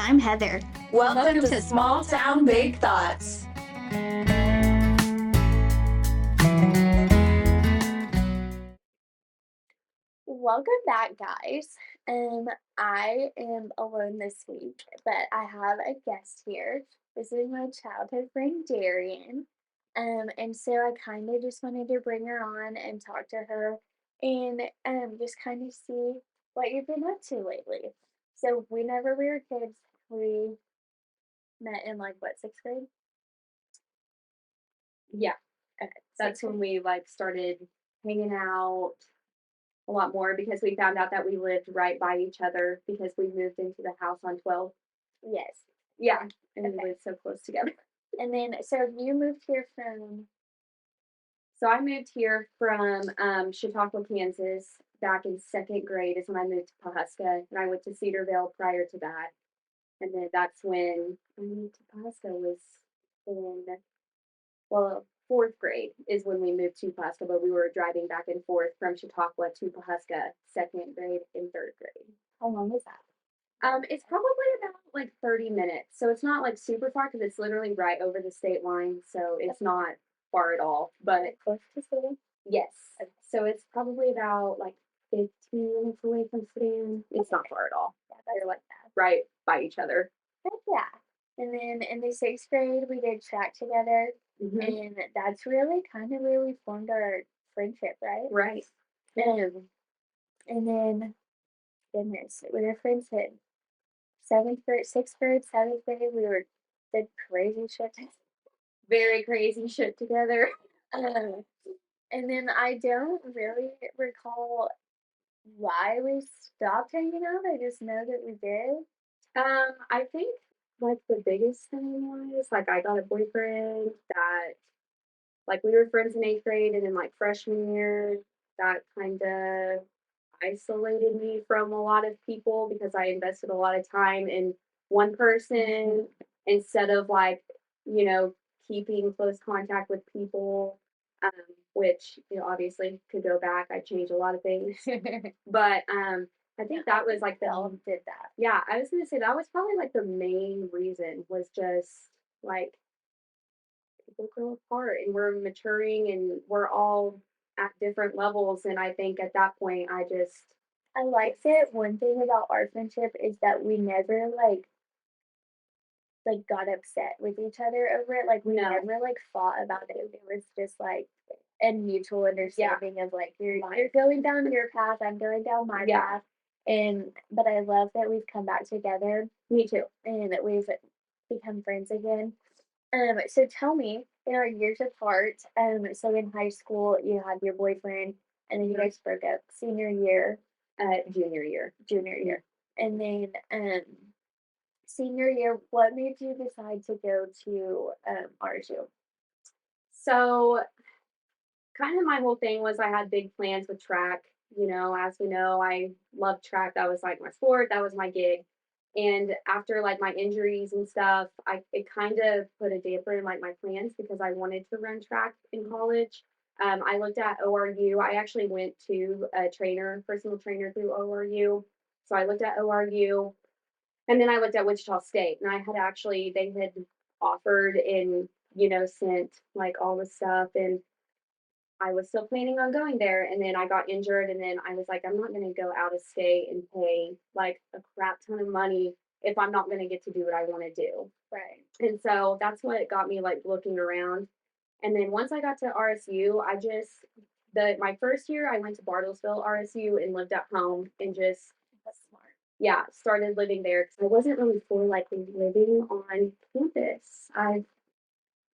I'm Heather. Welcome to Small Town Big Thoughts. Welcome back, guys. I am alone this week, but I have a guest here. This is my childhood friend Darienne. And so I kind of just wanted to bring her on and talk to her and just kind of see what you've been up to lately. So whenever we were kids, we met in like what, sixth grade? Yeah, Okay, that's sixth when we like started hanging out a lot more because we found out that we lived right by each other because we moved into the house on 12. grade. Yes. Yeah, and Okay. we lived so close together. And then so you moved here from So I moved here from Chautauqua, Kansas back in second grade is when I moved to Pahuska, and I went to Cedarville prior to that. And then that's when I moved to Pahuska was in, well, fourth grade is when we moved to Pahuska, but we were driving back and forth from Chautauqua to Pahuska, second grade and third grade. how long was that? It's probably about like 30 minutes. So it's not like super far because it's literally right over the state line. So it's not far at all. But Close to city? yes. So it's probably about like 15 minutes away from Sedan. It's not far at all. Yeah, that's They're like that. right by each other. Heck yeah. And then in the sixth grade, we did track together, and that's really kind of where we formed our friendship, right? Right. And then, goodness, we were friends in seventh grade, sixth grade, seventh grade. We were did crazy shit. Very crazy shit together. Um, and then I don't really recall why we stopped hanging out. I just know that we did. I think like the biggest thing was like I got a boyfriend that like we were friends in eighth grade and then like freshman year that kind of isolated me from a lot of people because I invested a lot of time in one person instead of like, you know, keeping close contact with people, um, which, you know, obviously could go back. I changed a lot of things. But I think that was like We all did that. yeah, I was gonna say that was probably like the main reason was just like people grow apart and we're maturing and we're all at different levels. And I think at that point, I liked it. One thing about our friendship is that we never like got upset with each other over it. Like we No. never like fought about it. It was just like a mutual understanding of like you're going down your path, I'm going down my Yeah. path. And but I love that we've come back together me too. and that we've become friends again. So tell me, in our years apart, so in high school you had your boyfriend and then you guys broke up senior year, Junior year. junior year. And then senior year, what made you decide to go to RSU? So kind of my whole thing was I had big plans with track. You know, as we know, I love track. That was like my sport. That was my gig. And after like my injuries and stuff, it kind of put a damper in like my plans because I wanted to run track in college. I looked at ORU. I actually went to a personal trainer through ORU. So I looked at ORU, and then I looked at Wichita State, and they had offered and you know sent like all the stuff, and I was still planning on going there, and then I got injured, and then I was like, I'm not going to go out of state and pay like a crap ton of money if I'm not going to get to do what I want to do. Right. And so that's what got me like looking around. And then once I got to RSU, my first year I went to Bartlesville RSU and lived at home and just That's smart. yeah started living there because I wasn't really for like living on campus. I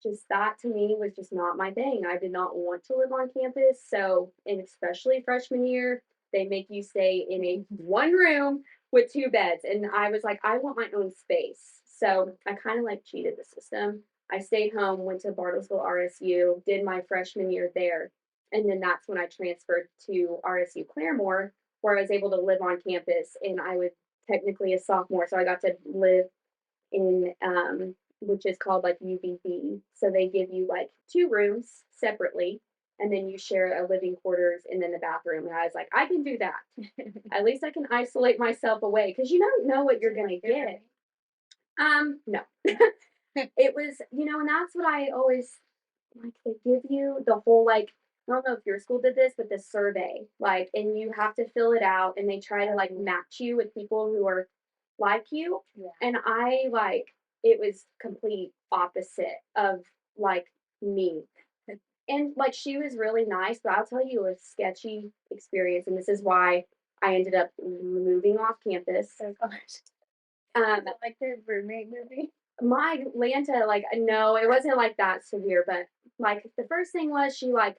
just that to me was just not my thing. I did not want to live on campus. So, and especially freshman year, they make you stay in a one room with two beds. And I was like, I want my own space. So I kind of like cheated the system. I stayed home, went to Bartlesville RSU, did my freshman year there. And then that's when I transferred to RSU Claremore, where I was able to live on campus and I was technically a sophomore. So I got to live in which is called like UVB. So they give you like two rooms separately, and then you share a living quarters and then the bathroom. And I was like, I can do that. At least I can isolate myself away because you don't know what you're gonna get. No. It was, and that's what I always like. They give you the whole like. I don't know if your school did this, but this survey, like, and you have to fill it out, and they try to like match you with people who are like you. Yeah. And I like it was complete opposite of like me. And like she was really nice, but I'll tell you a sketchy experience, and this is why I ended up moving off campus. Oh gosh. Um, Is that like the roommate movie? my Lanta, like, no, it wasn't like that severe, but like the first thing was she like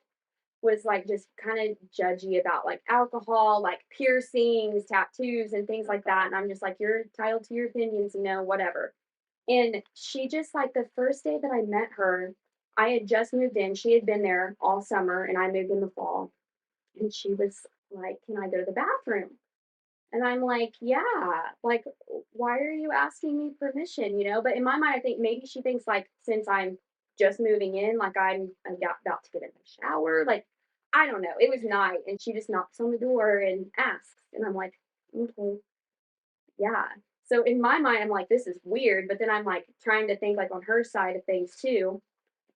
was like just kind of judgy about like alcohol, like piercings, tattoos, and things like that. And I'm just like, you're entitled to your opinions, whatever. And she just like the first day that I met her, I had just moved in. She had been there all summer, and I moved in the fall. And she was like, "Can I go to the bathroom?" And I'm like, "Yeah, like, why are you asking me permission?" But in my mind, I think maybe she thinks like since I'm just moving in, like I'm about to get in the shower. Like, I don't know. It was night, and she just knocks on the door and asks, and I'm like, okay, yeah. So in my mind, I'm like, this is weird, but then I'm like trying to think like on her side of things too.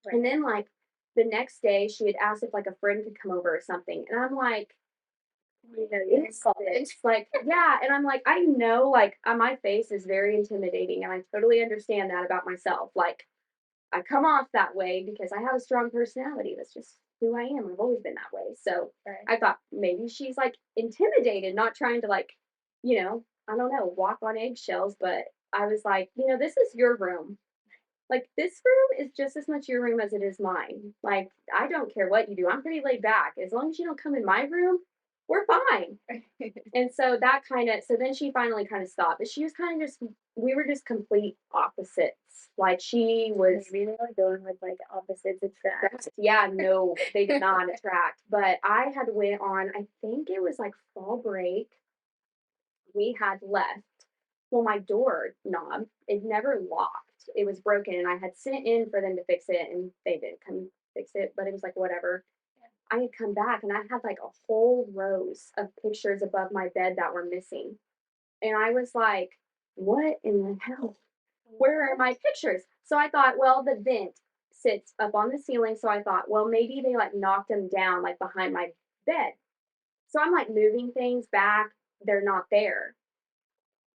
Right. And then like the next day, she had asked if like a friend could come over or something, and I'm like, You're in it's college. this. Like, yeah. And I'm like, I know, like, my face is very intimidating. And I totally understand that about myself. Like, I come off that way because I have a strong personality. That's just who I am. I've always been that way. So Right. I thought maybe she's like intimidated, not trying to, like, I don't know, walk on eggshells. But I was like, this is your room. Like, this room is just as much your room as it is mine. Like, I don't care what you do. I'm pretty laid back. As long as you don't come in my room, we're fine. And so that so then she finally kind of stopped. But she was kind of just, we were just complete opposites. Like, she was, Maybe they were going with like opposites attract. yeah, no, they did not attract. But I had went on, I think it was like fall break, we had left. Well, my door knob, it never locked. It was broken, and I had sent in for them to fix it, and they didn't come fix it, but it was like, whatever. I had come back, and I had like a whole rows of pictures above my bed that were missing. And I was like, what in the hell? Where are my pictures? So I thought, well, the vent sits up on the ceiling. So I thought, well, maybe they like knocked them down like behind my bed. So I'm like moving things back. They're not there.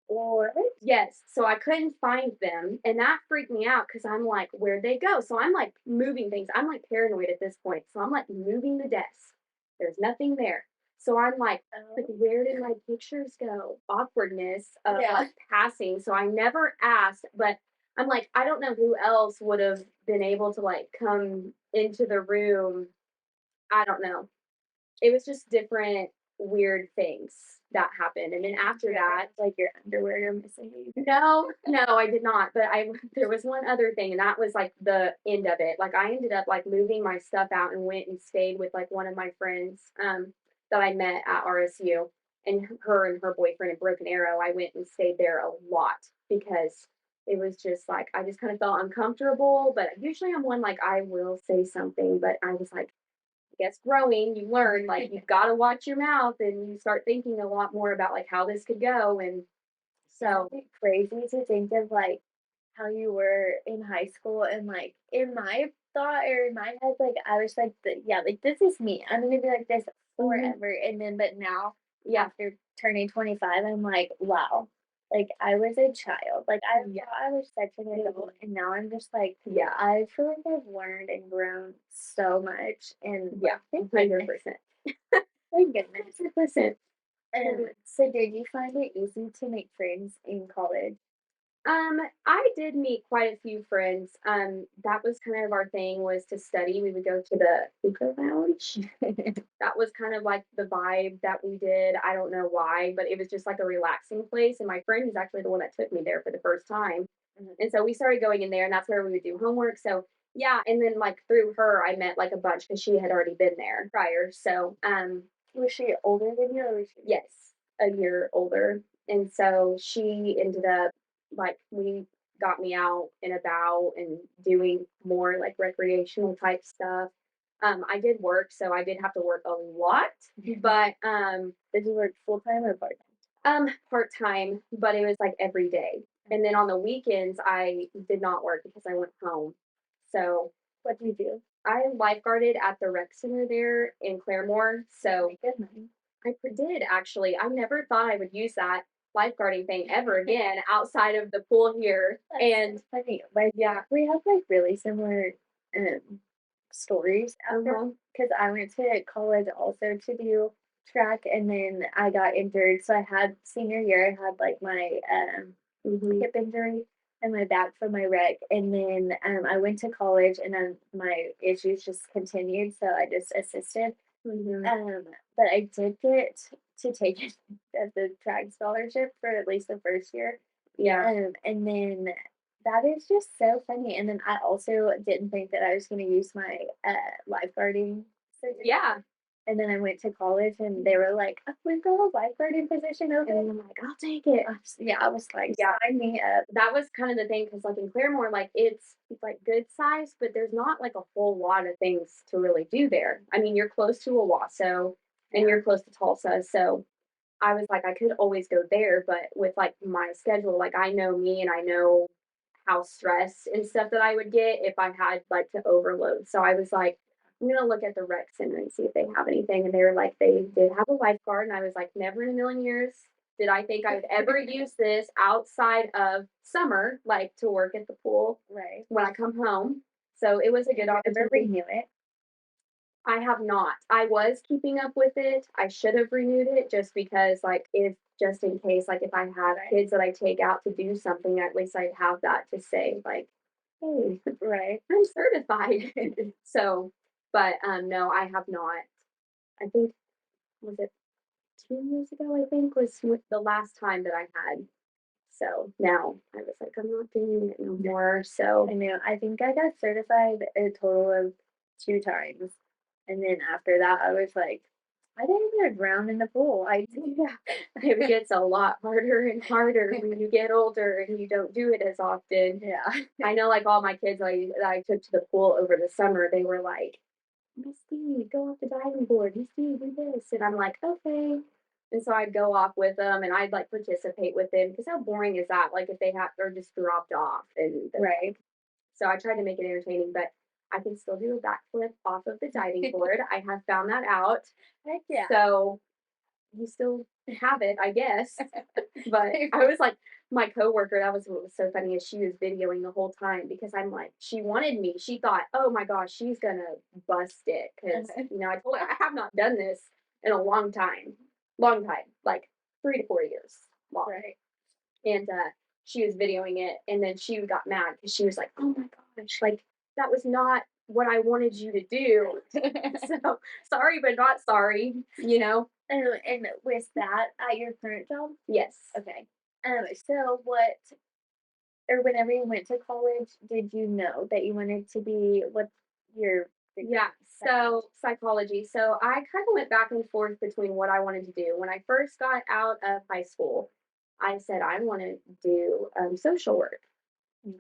Or Yes, so I couldn't find them, and that freaked me out because 'cause I'm like, "Where'd they go?" So I'm, like, moving things. I'm, like, paranoid at this point, so I'm, like, moving the desk. There's nothing there. So I'm like, oh, "Where did my pictures go?" Awkwardness of, yeah. like, passing, so I never asked, but I'm like, I don't know who else would have been able to, like, come into the room. I don't know. It was just different weird things that happened, and then after that, Like your underwear are missing. no, no, I did not, but I there was one other thing, and that was, like, the end of it. Like, I ended up, like, moving my stuff out and went and stayed with, like, one of my friends, that I met at RSU, and her and her boyfriend at Broken Arrow. I went and stayed there a lot because it was just, like, I just kinda felt uncomfortable, but usually I'm one, like, I will say something, but I was like, I guess growing, you learn, like, you've gotta watch your mouth, and you start thinking a lot more about, like, how this could go, and so Isn't it crazy to think of like how you were in high school and like in my thought or in my head, like I was like, yeah, like this is me. I'm gonna be like this mhm. forever. And then, but now Yeah, after turning 25, I'm like, wow, like I was a child. Like I yeah, thought I was such an adult, and now I'm just like, yeah, I feel like I've learned and grown so much. And yeah, thank goodness, 100%. thank goodness. 100%. So did you find it easy to make friends in college? I did meet quite a few friends. That was kind of our thing was to study. We would go to the hookah lounge. That was kind of like the vibe that we did. I don't know why, but it was just like a relaxing place. And my friend is actually the one that took me there for the first time. Mhm. And so we started going in there, and that's where we would do homework. So yeah, and then like through her, I met like a bunch because she had already been there prior. So Was she older than you, or was she? yes, a year older. And so she ended up like we got me out and about and doing more like recreational type stuff. I did work, so I did have to work a lot, but Did you work full time or part time? part time, but it was like every day. And then on the weekends, I did not work because I went home. So What do you do? I lifeguarded at the rec center there in Claremore. Oh So my goodness. did actually. I never thought I would use that lifeguarding thing ever again outside of the pool here. That's And so funny. Like, yeah, we have like really similar stories after uh-huh. because I went to college also to do track and then I got injured. So I had senior year, I had like my Hmm. hip injury and my back from my wreck. And then I went to college and then my issues just continued. So I just assisted. Hmm. Um, but I did get to take it as a track scholarship for at least the first year. Yeah. And then that is just so funny. And then I also didn't think that I was going to use my lifeguarding certificate. Yeah. And then I went to college and they were like, oh, we've got a lifeguarding position open. And I'm like, I'll take it. Yeah, I was like, Yeah. sign me up. That was kind of the thing because, like in Claremore, like it's like good size, but there's not like a whole lot of things to really do there. I mean, you're close to Owasso and Yeah, you're close to Tulsa, so I was like, I could always go there, but with like my schedule, like I know me and I know how stressed and stuff that I would get if I had like to overload. So I was like, I'm gonna look at the rec center and see if they have anything. And they were like, they did have a lifeguard, and I was like, never in a million years did I think I would ever use this outside of summer, like to work at the pool right. when I come home. So it was a good Did you ever opportunity. renew it? I have not. I was keeping up with it. I should have renewed it just because, like, if just in case, like, if I have Right, kids that I take out to do something, at least I'd have that to say, like, hey, right. I'm certified. So, but no, I have not. I think was it 2 years ago? I think was the last time that I had. So now I was like, I'm not doing it no more. I So know. I think I got certified a total of 2 times, and then after that, I was like, "I didn't even drown in the pool." I yeah, it gets a lot harder and harder when you get older and you don't do it as often. yeah. I know, like all my kids that I took to the pool over the summer, they were like, Misty, go off the diving board. Misty, do this. And I'm like, okay. And so I'd go off with them and I'd like participate with them because how boring is that? Like if they have or just dropped off and Right. so I tried to make it entertaining, but I can still do a backflip off of the diving board. I have found that out. Heck yeah. So you still have it, I guess. But I was like, my coworker, that was what was so funny is she was videoing the whole time because I'm like, she wanted me. She thought, oh my gosh, she's gonna bust it because I told her I have not done this in a long time, like 3 to 4 years long. Right. And she was videoing it, and then she got mad because she was like, oh my gosh, like that was not what I wanted you to do. So sorry, but not sorry. And with that at your current job? Yes. Okay. So what or whenever you went to college, did you know that you wanted to be what's your degree? Yeah. So psychology. So I kind of went back and forth between what I wanted to do. When I first got out of high school, I said I want to do social work. Mhm.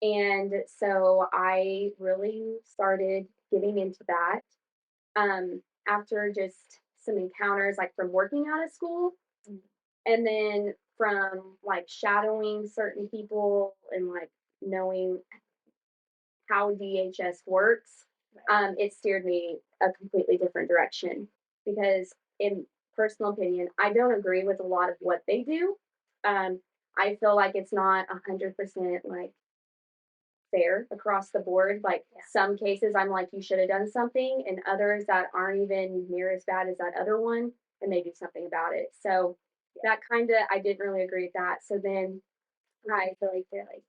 And so I really started getting into that after just some encounters, like from working out of school Mhm. and then from like shadowing certain people and like knowing how DHS works, Right. it steered me a completely different direction because, in personal opinion, I don't agree with a lot of what they do. Um, I feel like it's not 100% like fair across the board. Like Yeah. some cases, I'm like, you should have done something, and others that aren't even near as bad as that other one, and they do something about it. So Yeah. that kind of, I didn't really agree with that. So then I feel like they're like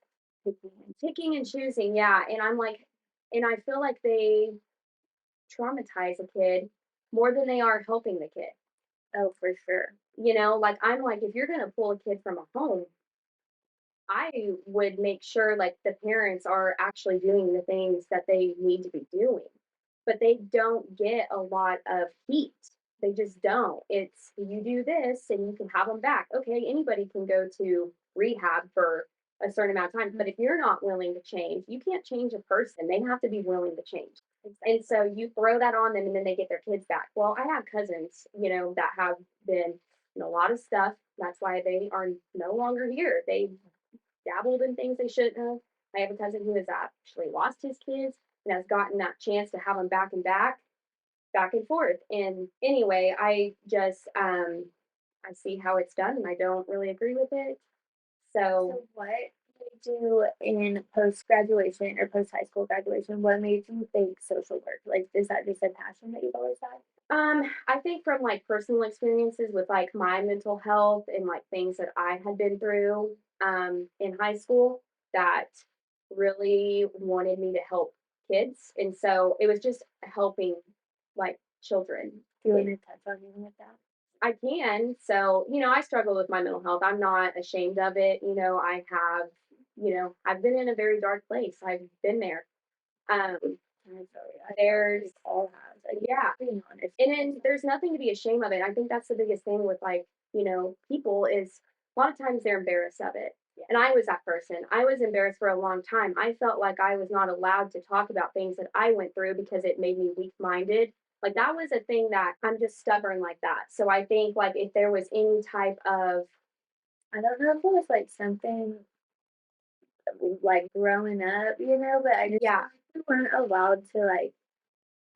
picking and choosing, yeah. And I'm like, and I feel like they traumatize a kid more than they are helping the kid. oh for sure. Like I'm like, if you're gonna pull a kid from a home, I would make sure like the parents are actually doing the things that they need to be doing. But they don't get a lot of heat. They just don't. It's you do this and you can have them back. Okay, anybody can go to rehab for a certain amount of time, but if you're not willing to change, you can't change a person. They have to be willing to change. Exactly. And so you throw that on them and then they get their kids back. Well, I have cousins, that have been in a lot of stuff. That's why they are no longer here. They dabbled in things they shouldn't have. I have a cousin who has actually lost his kids and has gotten that chance to have them back and back and forth. And anyway, I just I see how it's done and I don't really agree with it. So So what made you in post graduation or post high school graduation? What made you think social work? Like, is that just a passion that you've always had? I think from like personal experiences with like my mental health and like things that I had been through in high school that really wanted me to help kids. And so it was just helping like children. Do you want It, to touch on any of that? I can. So, I struggle with my mental health. I'm not ashamed of it. I have, I've been in a very dark place. I've been there. Um, I'm sorry. I feel like we there's all have. Like, yeah, being honest and with then yourself. there's nothing to be ashamed of it. I think that's the biggest thing with like, people is a lot of times they're embarrassed of it. Yeah. And I was that person. I was embarrassed for a long time. I felt like I was not allowed to talk about things that I went through because it made me weak minded. Like that was a thing that I'm just stubborn like that. So I think like if there was any type of I don't know if it was like something like growing up, but I just feel yeah, like we weren't allowed to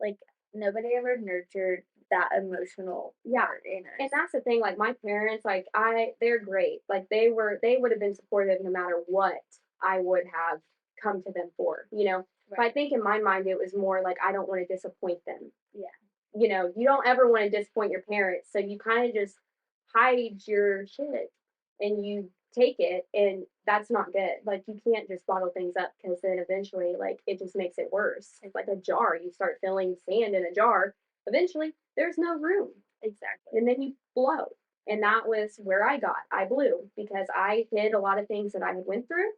like nobody ever nurtured that emotional yeah. part in And us. that's the thing, like my parents, like they're great. Like they would have been supportive no matter what I would have come to them for. But I Right. think in my mind it was more like I don't want to disappoint them. Yeah. You don't ever want to disappoint your parents. So you kind of just hide your shit and you take it and that's not good. Like you can't just bottle things up because then eventually like it just makes it worse. It's like a jar. You start filling sand in a jar. Eventually there's no room Exactly. and then you blow. And that was where I got. I blew because I hid a lot of things that I had went through.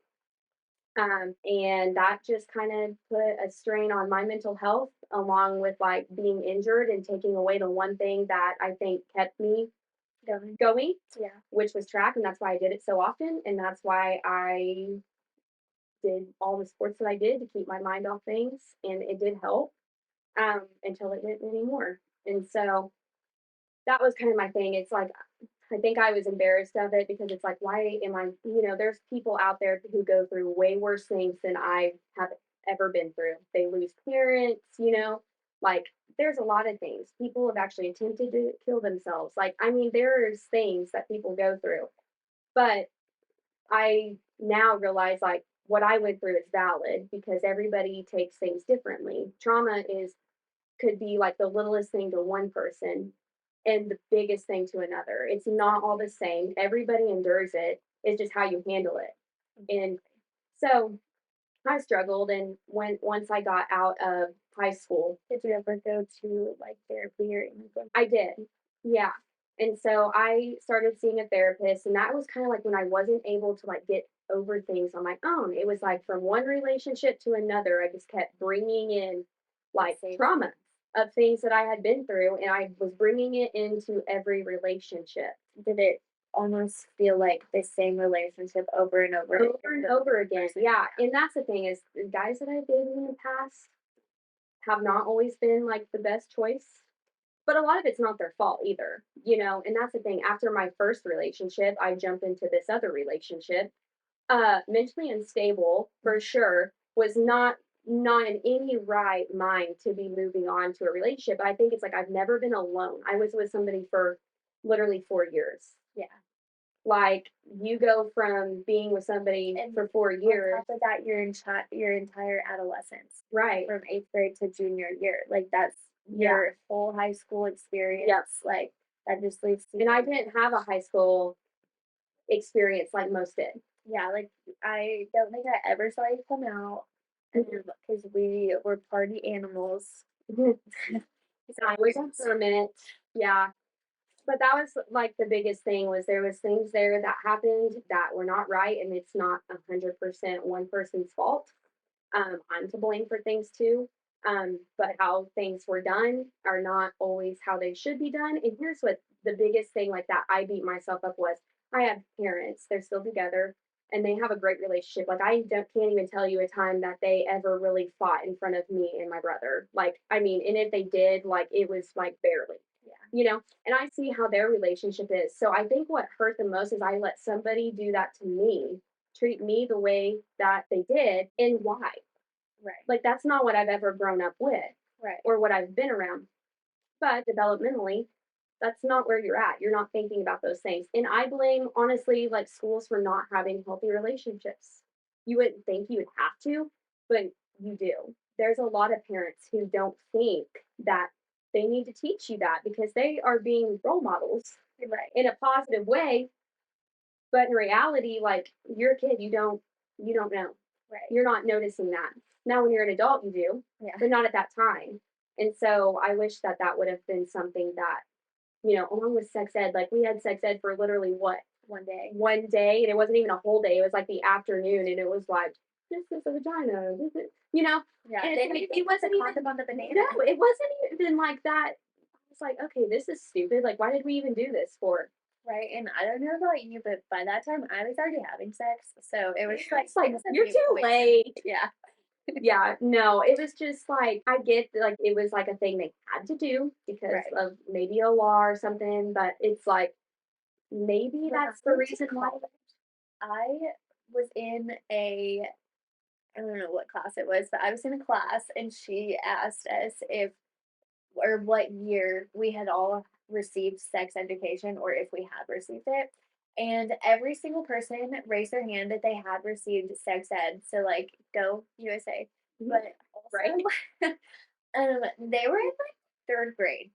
And that just kind of put a strain on my mental health, along with like being injured and taking away the one thing that I think kept me Going. going, Yeah. which was track. And that's why I did it so often. And that's why I did all the sports that I did to keep my mind off things. And it did help until it didn't anymore. And so that was kind of my thing. It's like I think I was embarrassed of it because it's like, why am I, there's people out there who go through way worse things than I have ever been through. They lose parents, like there's a lot of things. People have actually attempted to kill themselves. Like, I mean, there's things that people go through. But I now realize like what I went through is valid because everybody takes things differently. Trauma is could be like the littlest thing to one person and the biggest thing to another. It's not all the same. Everybody endures it. It's just how you handle it. And Exactly. so I struggled and when once I got out of high school, Did you ever go to like therapy or anything? I did. Yeah. And so I started seeing a therapist and that was kind of like when I wasn't able to like get over things on my own. It was like from one relationship to another, I just kept bringing in The like same trauma things. of things that I had been through and I was bringing it into every relationship Did it almost feel like the same relationship over and over again over and with a over different again. person? Yeah. And that's the thing is the guys that I've dated in the past have not always been like the best choice. But a lot of it's not their fault either, and that's the thing. After my first relationship, I jumped into this other relationship. Mentally unstable for sure, was not in any right mind to be moving on to a relationship. But I think it's like I've never been alone. I was with somebody for literally 4 years. Yeah. Like you go from being with somebody And for four on years, top of that, your entire adolescence right? from 8th grade to junior year, like, that's Yeah, your whole high school yep. experience, like, that just leaves you And I didn't have a high school experience like most did. yeah, like, I don't think I ever saw you come out, because we were party animals. So I was up for a minute. Yeah. But that was like the biggest thing was there was things there that happened that were not right and it's not 100% one person's fault. I'm to blame for things too. But how things were done are not always how they should be done. And here's what the biggest thing like that I beat myself up was I have parents, they're still together and they have a great relationship. Like can't even tell you a time that they ever really fought in front of me and my brother. Like, I mean, and if they did, like it was like barely, yeah, and I see how their relationship is. So I think what hurt the most is I let somebody do that to me treat me the way that they did and why. Right. Like, that's not what I've ever grown up with Right. or what I've been around. But developmentally, that's not where you're at. You're not thinking about those things. And I blame, honestly, like schools for not having healthy relationships. You wouldn't think you would have to, but you do. There's a lot of parents who don't think that they need to teach you that because they are being role models Right. in a positive way, but in reality, like you're a kid, you don't know. Right. You're not noticing that. Now when you're an adult, you do, Yeah. but not at that time. And so I wish that that would have been something that, along with sex ed, like we had sex ed for literally what, One day. one day, and it wasn't even a whole day. It was like the afternoon, and it was like, this is a vagina, this is, Yeah. and They it's didn't like, even it put the wasn't even, condom on the banana. no, it wasn't even like that. I was like, okay, this is stupid. Like, why did we even do this for? Right. And I don't know about you, but by that time I was already having sex. So it was like It's like, it was a you're mute too point. late. Yeah. Yeah, no, it was just like I get like it was like a thing they had to do because Right. of maybe a law or something, but it's like maybe When that's I the went to reason why. college, I was in a I don't know what class it was, but I was in a class and she asked us if or what year we had all received sex education or if we had received it. And every single person raised their hand that they had received sex ed. So like go USA. Mhm. But Right? also they were in like third grade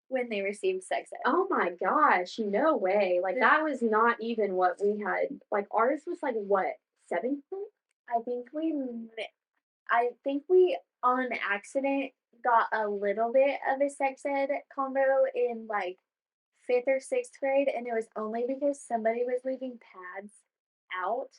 when they received sex ed. Oh my gosh, no way. Like The- that was not even what we had. Like ours was like what, 7th grade? I think we I think we on accident got a little bit of a sex ed combo in like fifth or sixth grade, and it was only because somebody was leaving pads out.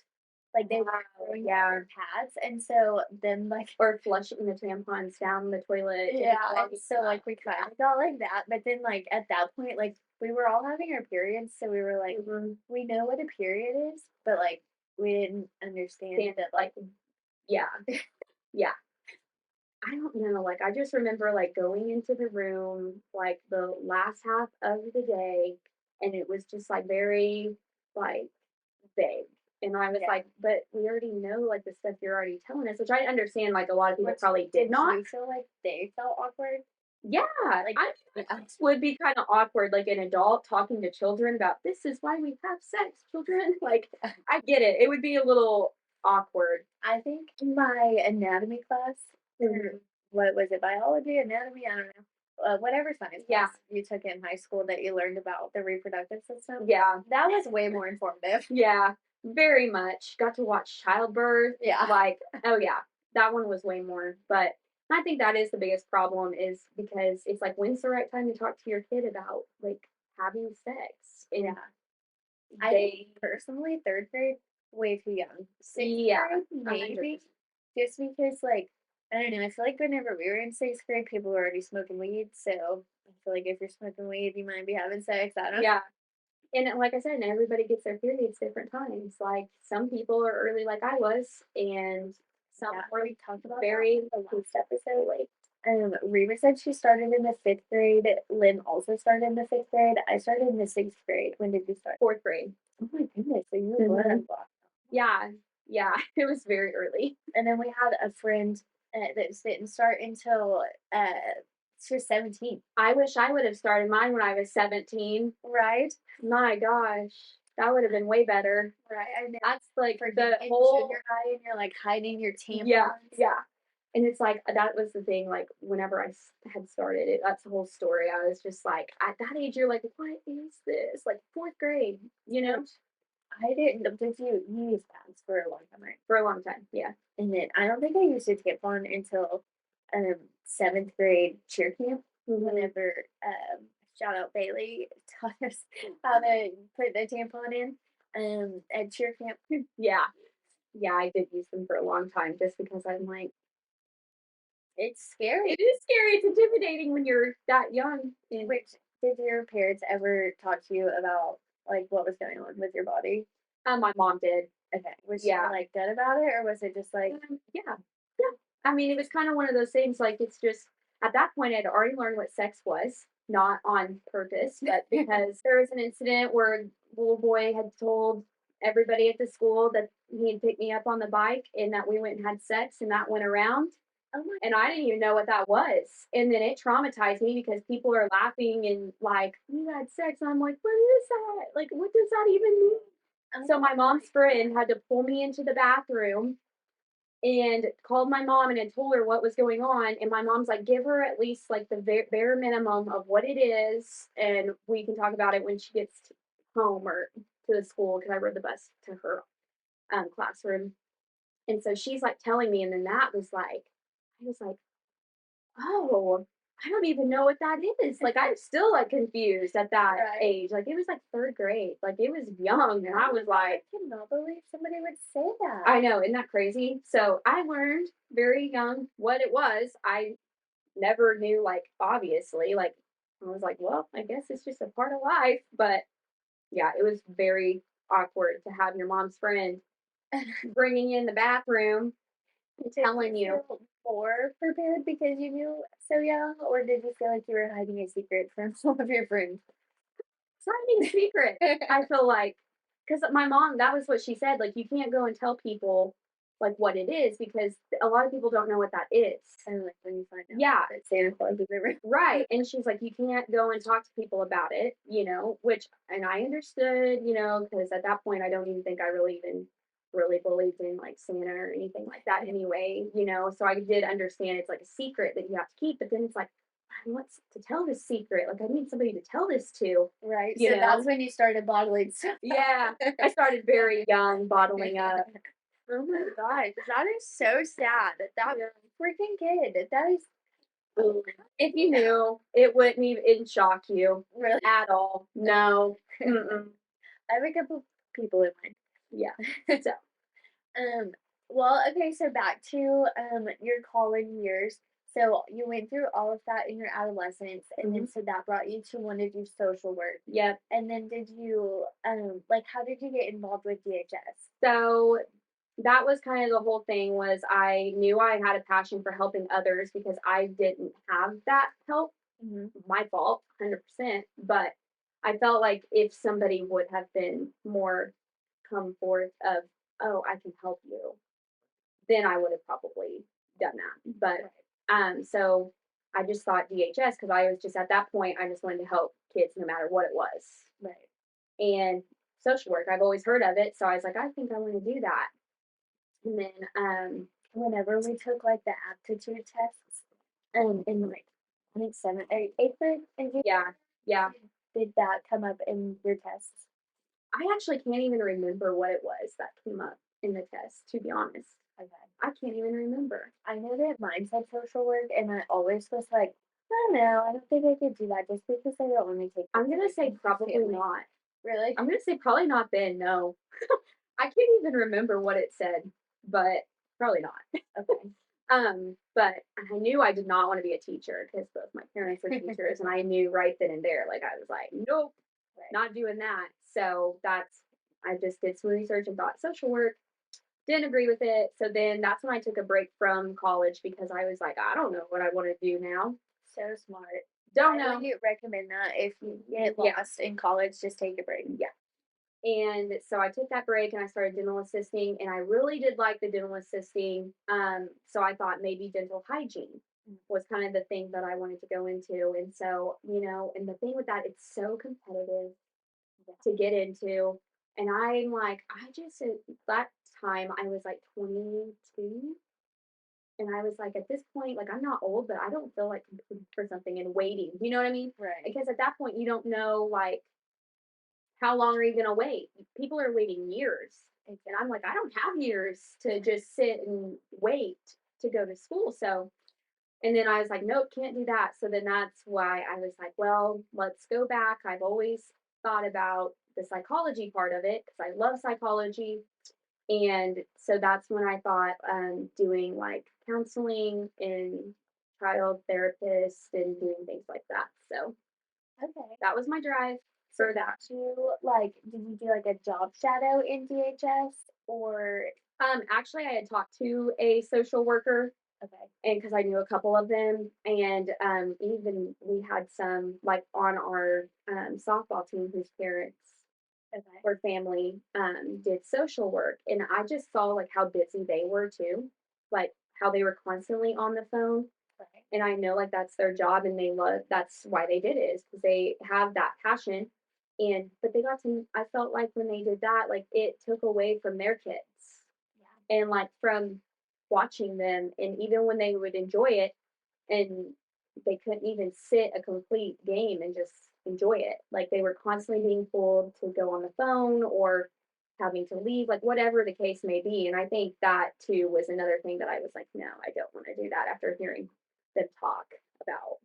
Like they were Wow, throwing out yeah. their pads, and so then like Or flushing the tampons down the toilet if it's yeah, and clogged so up. like we kind of got like that, but then like at that point, like we were all having our periods, so we were like, Mhm. we know what a period is, but like we didn't understand Stand that like, yeah, yeah. I don't know, like, I just remember, like, going into the room, like, the last half of the day, and it was just, like, very, like, vague, and I was yeah. like, "But we already know, like, the stuff you're already telling us," which I understand, like, a lot of people Which probably did did not. you feel like they felt awkward? Yeah, Like I yeah, would be kinda awkward, like, an adult talking to children about, "This is why we have sex, children." Like, I get it, it would be a little awkward. I think in my anatomy class, or Mhm. what was it, biology, anatomy? I don't know. Whatever science Yeah, class you took in high school that you learned about the reproductive system, yeah. that was way more informative. Yeah, very much. Got to watch childbirth. Yeah. Like, oh yeah, that one was way more. But I think that is the biggest problem is because it's like, when's the right time to talk to your kid about like having sex? And Yeah. I think they, personally, third grade, way too young. Sixth yeah, grade, 100%. maybe, just because, like, I don't know. I feel like whenever we were in sixth grade, people were already smoking weed. So I feel like if you're smoking weed, you might be having sex. I don't know. Yeah. And like I said, everybody gets their periods different times. Like some people are early, like I was, and some Yeah, were we talked about that very in the last episode. Like, Reba said she started in the fifth grade. Lynn also started in the fifth grade. I started in the sixth grade. When did you start? 4th grade. Oh my goodness! So you were Mhm. a block. Yeah, yeah, it was very early. And then we had a friend that didn't start until she was 17. I wish I would have started mine when I was 17. Right? My gosh, that would have been way better. Right. I know. That's like For the in whole, junior high, and you're like hiding your yeah, tampons. yeah. And it's like that was the thing. Like whenever had started it, that's the whole story. I was just like, at that age, you're like, what is this? Like 4th grade, Which I didn't. Did you used pads for a long time, right? for a long time. Yeah. And then I don't think I used a tampon until seventh grade cheer camp. Mhm. Whenever shout out Bailey taught us how to put the tampon in at cheer camp. Yeah. Yeah, I did use them for a long time just because I'm like, It's scary. it is scary. It's intimidating when you're that young. And Which did your parents ever talk to you about like what was going on with your body? my mom did. Okay. Was she Yeah. like good about it or was it just like Yeah, yeah. I mean, it was kind of one of those things. Like, it's just at that point, I'd already learned what sex was, not on purpose, but because there was an incident where a little boy had told everybody at the school that he'd pick me up on the bike and that we went and had sex and that went around. Oh my And I didn't even know what that was. And then it traumatized me because people are laughing and like, you had sex. And I'm like, what is that? Like, what does that even mean? oh So my my mom's friend had to pull me into the bathroom and called my mom and had told her what was going on. And my mom's like, give her at least like the bare minimum of what it is. And we can talk about it when she gets home or to the school because I rode the bus to her classroom. And so she's like telling me, and then that was like, I was like, oh, I don't even know what that is. Like, I'm still like confused at that right. age. Like, it was like third grade. Like, it was young. And I was like, I cannot believe somebody would say that. I know, isn't that crazy? So I learned very young what it was. I never knew, like, obviously. Like, I was like, well, I guess it's just a part of life. But yeah, it was very awkward to have your mom's friend bringing you in the bathroom and Did you telling you feel more prepared because you knew so young, or did you feel like you were hiding a secret from some of your friends? signing a secret. I feel like because my mom, that was what she said. Like, you can't go and tell people like what it is because a lot of people don't know what that is. Kind of like when you find out Yeah, that Santa Claus is everywhere. right. And she's like, you can't go and talk to people about it, which, and I understood, because at that point, I don't even think I really even really believed in like Santa or anything like that anyway. So I did understand it's like a secret that you have to keep, but then it's like, I want to tell this secret. Like, I need somebody to tell this to, Right. you So that's know? when you started bottling stuff Yeah. up. I started very young, bottling up. Oh my gosh, that is so sad. That Yeah. freaking kid. That is If you knew, it wouldn't even shock you really. at all. No. Mm-mm. I have a couple people in mind. Yeah. So, Um, well, okay, so back to your college years. So you went through all of that in your adolescence, and then mhm. so that brought you to want to do social work. Yep. And then did you like how did you get involved with DHS? So that was kind of the whole thing was I knew I had a passion for helping others because I didn't have that help. Hmm. My fault, 100%. But I felt like if somebody would have been more come forth of, oh, I can help you, then I would have probably done that. Right, So I just thought DHS because I was just at that point, I just wanted to help kids no matter what it was. right. And social work, I've always heard of it. So I was like, I think I want to do that. And then, Whenever we took like the aptitude tests, in like I think seventh or eighth grade in junior, yeah, yeah. did that come up in your tests? I actually can't even remember what it was that came up in the test, to be honest. Okay. I can't even remember. I know that mine said social work, and I always was like, I don't know, I don't think I could do that just because I don't want to take I'm things going to away say from my probably family. not. Really? I'm going to say probably not then. No. I can't even remember what it said, but probably not. Okay. But I knew I did not want to be a teacher because both my parents are teachers, and I knew right then and there, like I was like, nope, Right. not doing that. So I just did some research and thought social work. Didn't agree with it. So then that's when I took a break from college because I was like, I don't know what I want to do now. So smart. Don't know. Highly recommend that if you get Yeah, lost in college, just take a break. yeah. And so I took that break and I started dental assisting, and I really did like the dental assisting. So I thought maybe dental hygiene was kind of the thing that I wanted to go into. And so, and the thing with that, it's so competitive to get into. And I'm like, I just, at that time, I was like 22. And I was like, at this point, like, I'm not old, but I don't feel like competing for something and waiting. You know what I mean? Right. Because at that point, you don't know, like, how long are you going to wait? People are waiting years. And I'm like, I don't have years to just sit and wait to go to school. So, and then I was like, nope, can't do that. So then that's why I was like, well, let's go back. I've always thought about the psychology part of it because I love psychology. And so that's when I thought doing like counseling and child therapist and doing things like that. So Okay. that was my drive So for that. did you do like a job shadow in DHS or Actually, I had talked to a social worker, okay. and because I knew a couple of them, and even we had some like on our softball team whose parents Okay. or family did social work, and I just saw like how busy they were too, like how they were constantly on the phone. Right. And I know like that's their job, and they love that's why they did it is because they have that passion. And but they got to I felt like when they did that, like it took away from their kids Yeah. and like from watching them, and even when they would enjoy it and they couldn't even sit a complete game and just enjoy it. Like they were constantly being pulled to go on the phone or having to leave, like whatever the case may be. And I think that too was another thing that I was like, no, I don't want to do that after hearing them talk about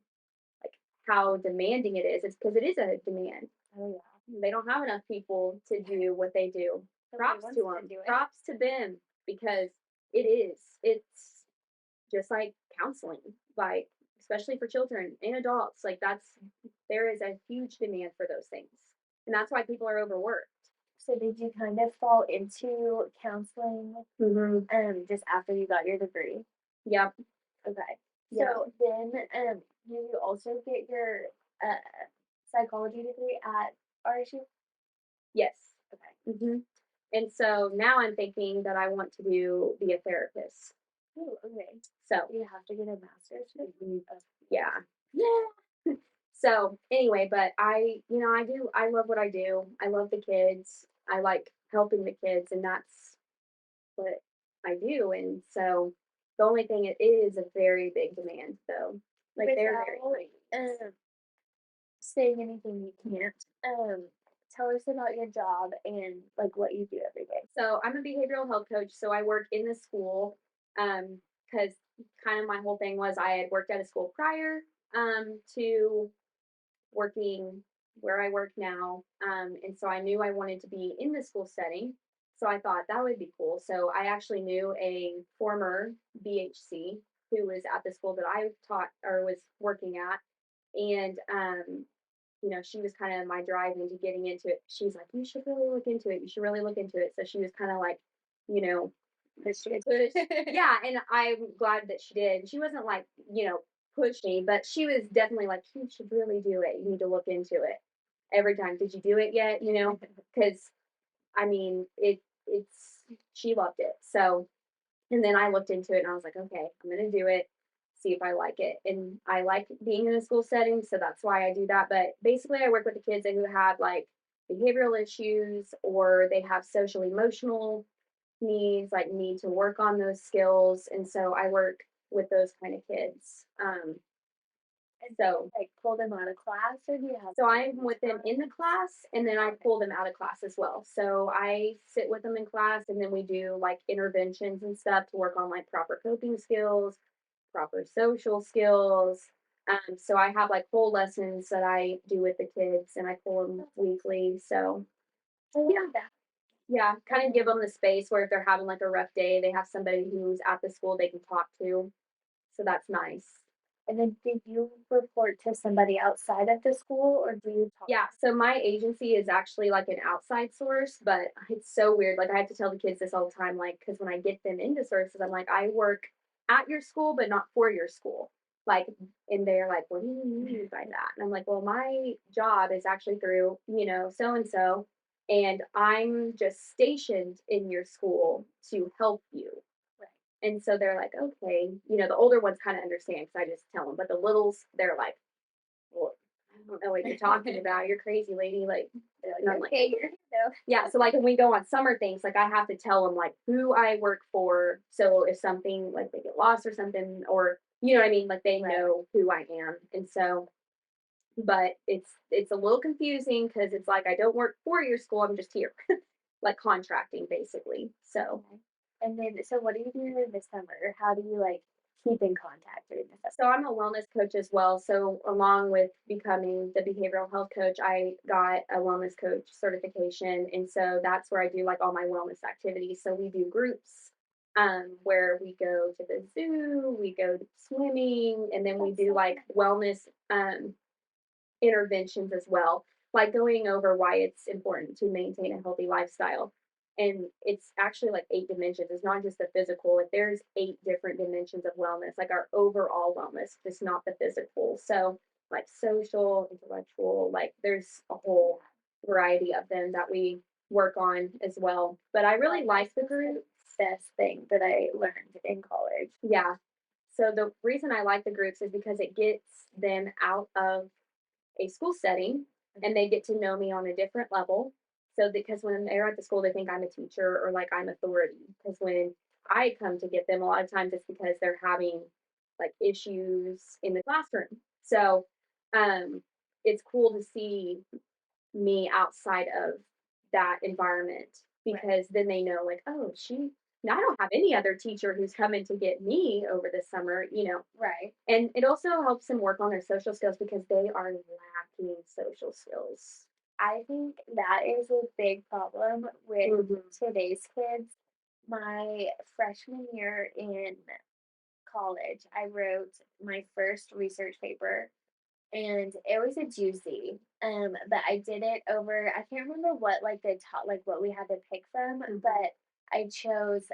like how demanding it is. It's because it is a demand. Oh yeah. They don't have enough people to do what they do. Nobody Props to wants to them. do it. Props to them because it is. It's just like counseling, like especially for children and adults. Like there is a huge demand for those things, and that's why people are overworked. So did you kind of fall into counseling Hmm. just after you got your degree? Yep. Okay. Yeah. So then you also get your uh psychology degree at RSU? Yes. Okay. Hmm. And so now I'm thinking that I want to be a therapist. Oh, okay. So You have to get a master's degree. mhm, yeah. Yeah. So anyway, but I love what I do. I love the kids. I like helping the kids, and that's what I do. And so the only thing it is a very big demand though. Like they're Without very high needs. saying anything you can't, tell us about your job and like what you do every day. So I'm a behavioral health coach. So I work in the school because kind of my whole thing was I had worked at a school prior to working where I work now. And so I knew I wanted to be in the school setting. So I thought that would be cool. So I actually knew a former BHC who was at the school that I taught or was working at. And, she was kind of my drive into getting into it. She's like, you should really look into it. You should really look into it. So she was kind of like, you know, Push it. push. Yeah, and I'm glad that she did. She wasn't like, push me, but she was definitely like, you should really do it. You need to look into it every time. Did you do it yet? Because I mean, it's she loved it. So, and then I looked into it and I was like, okay, I'm gonna do it, see if I like it. And I like being in a school setting, so that's why I do that. But basically, I work with the kids who have like behavioral issues or they have social emotional needs, like need to work on those skills. And so I work with those kind of kids. And do you So like pull them out of class or do you have so someone I'm who's with them in the class and then I pull them out of class as well. So I sit with them in class and then we do like interventions and stuff to work on like proper coping skills, proper social skills. So I have like whole lessons that I do with the kids and I pull them weekly. So I yeah, love that. yeah, kind of give Um, them the space where if they're having like a rough day, they have somebody who's at the school they can talk to. So that's nice. and then did you report to somebody outside of the school or do you talk? Yeah, so my agency is actually like an outside source, but it's so weird. Like I have to tell the kids this all the time, like because when I get them into sources, I'm like, I work at your school, but not for your school. Like, and they're like, what do you mean by that? And I'm like, well, my job is actually through, so and so, and I'm just stationed in your school to help you. Right. And so they're like, okay, the older ones kind of understand because I just tell them, but the littles, they're like, well, I don't know what you're talking about. You're crazy, lady. Like, They're and like, I'm like, okay, you're here yeah. So like when we go on summer things, like I have to tell them like who I work for. So if something like they get lost or something, or you know what I mean, like they though. Right. know who I am. And so, but it's a little confusing because it's like I don't work for your school. I'm just here, like contracting basically. So Okay. And then, so what do you do during the summer? Or how do you like keep in contact during the summer? So I'm a wellness coach as well. So along with becoming the behavioral health coach, I got a wellness coach certification, and so that's where I do like all my wellness activities. So we do groups where we go to the zoo, we go swimming, and then we That's do so like fun. wellness interventions as well, like going over why it's important to maintain a healthy lifestyle. And it's actually like 8 dimensions. It's not just the physical, like there's 8 different dimensions of wellness, like our overall wellness, just not the physical. So like social, intellectual, like there's a whole. variety of them that we work on as well. But I really That's like the the group. best thing that I learned in college. Yeah. So the reason I like the groups is because it gets them out of a school setting and they get to know me on a different level. So because when they're at the school, they think I'm a teacher or like I'm authority. Because when I come to get them, a lot of times it's because they're having like issues in the classroom. So um, it's cool to see me outside of that environment Right. because then they know like, oh, she now I don't have any other teacher who's coming to get me over the summer, Right. and it also helps them work on their social skills because they are lacking social skills. I think that is a big problem with Mhm. today's kids. My freshman year in college, I wrote my first research paper and it was a doozy. But I did it over I can't remember what like the top like what we had to pick from, Mhm. but I chose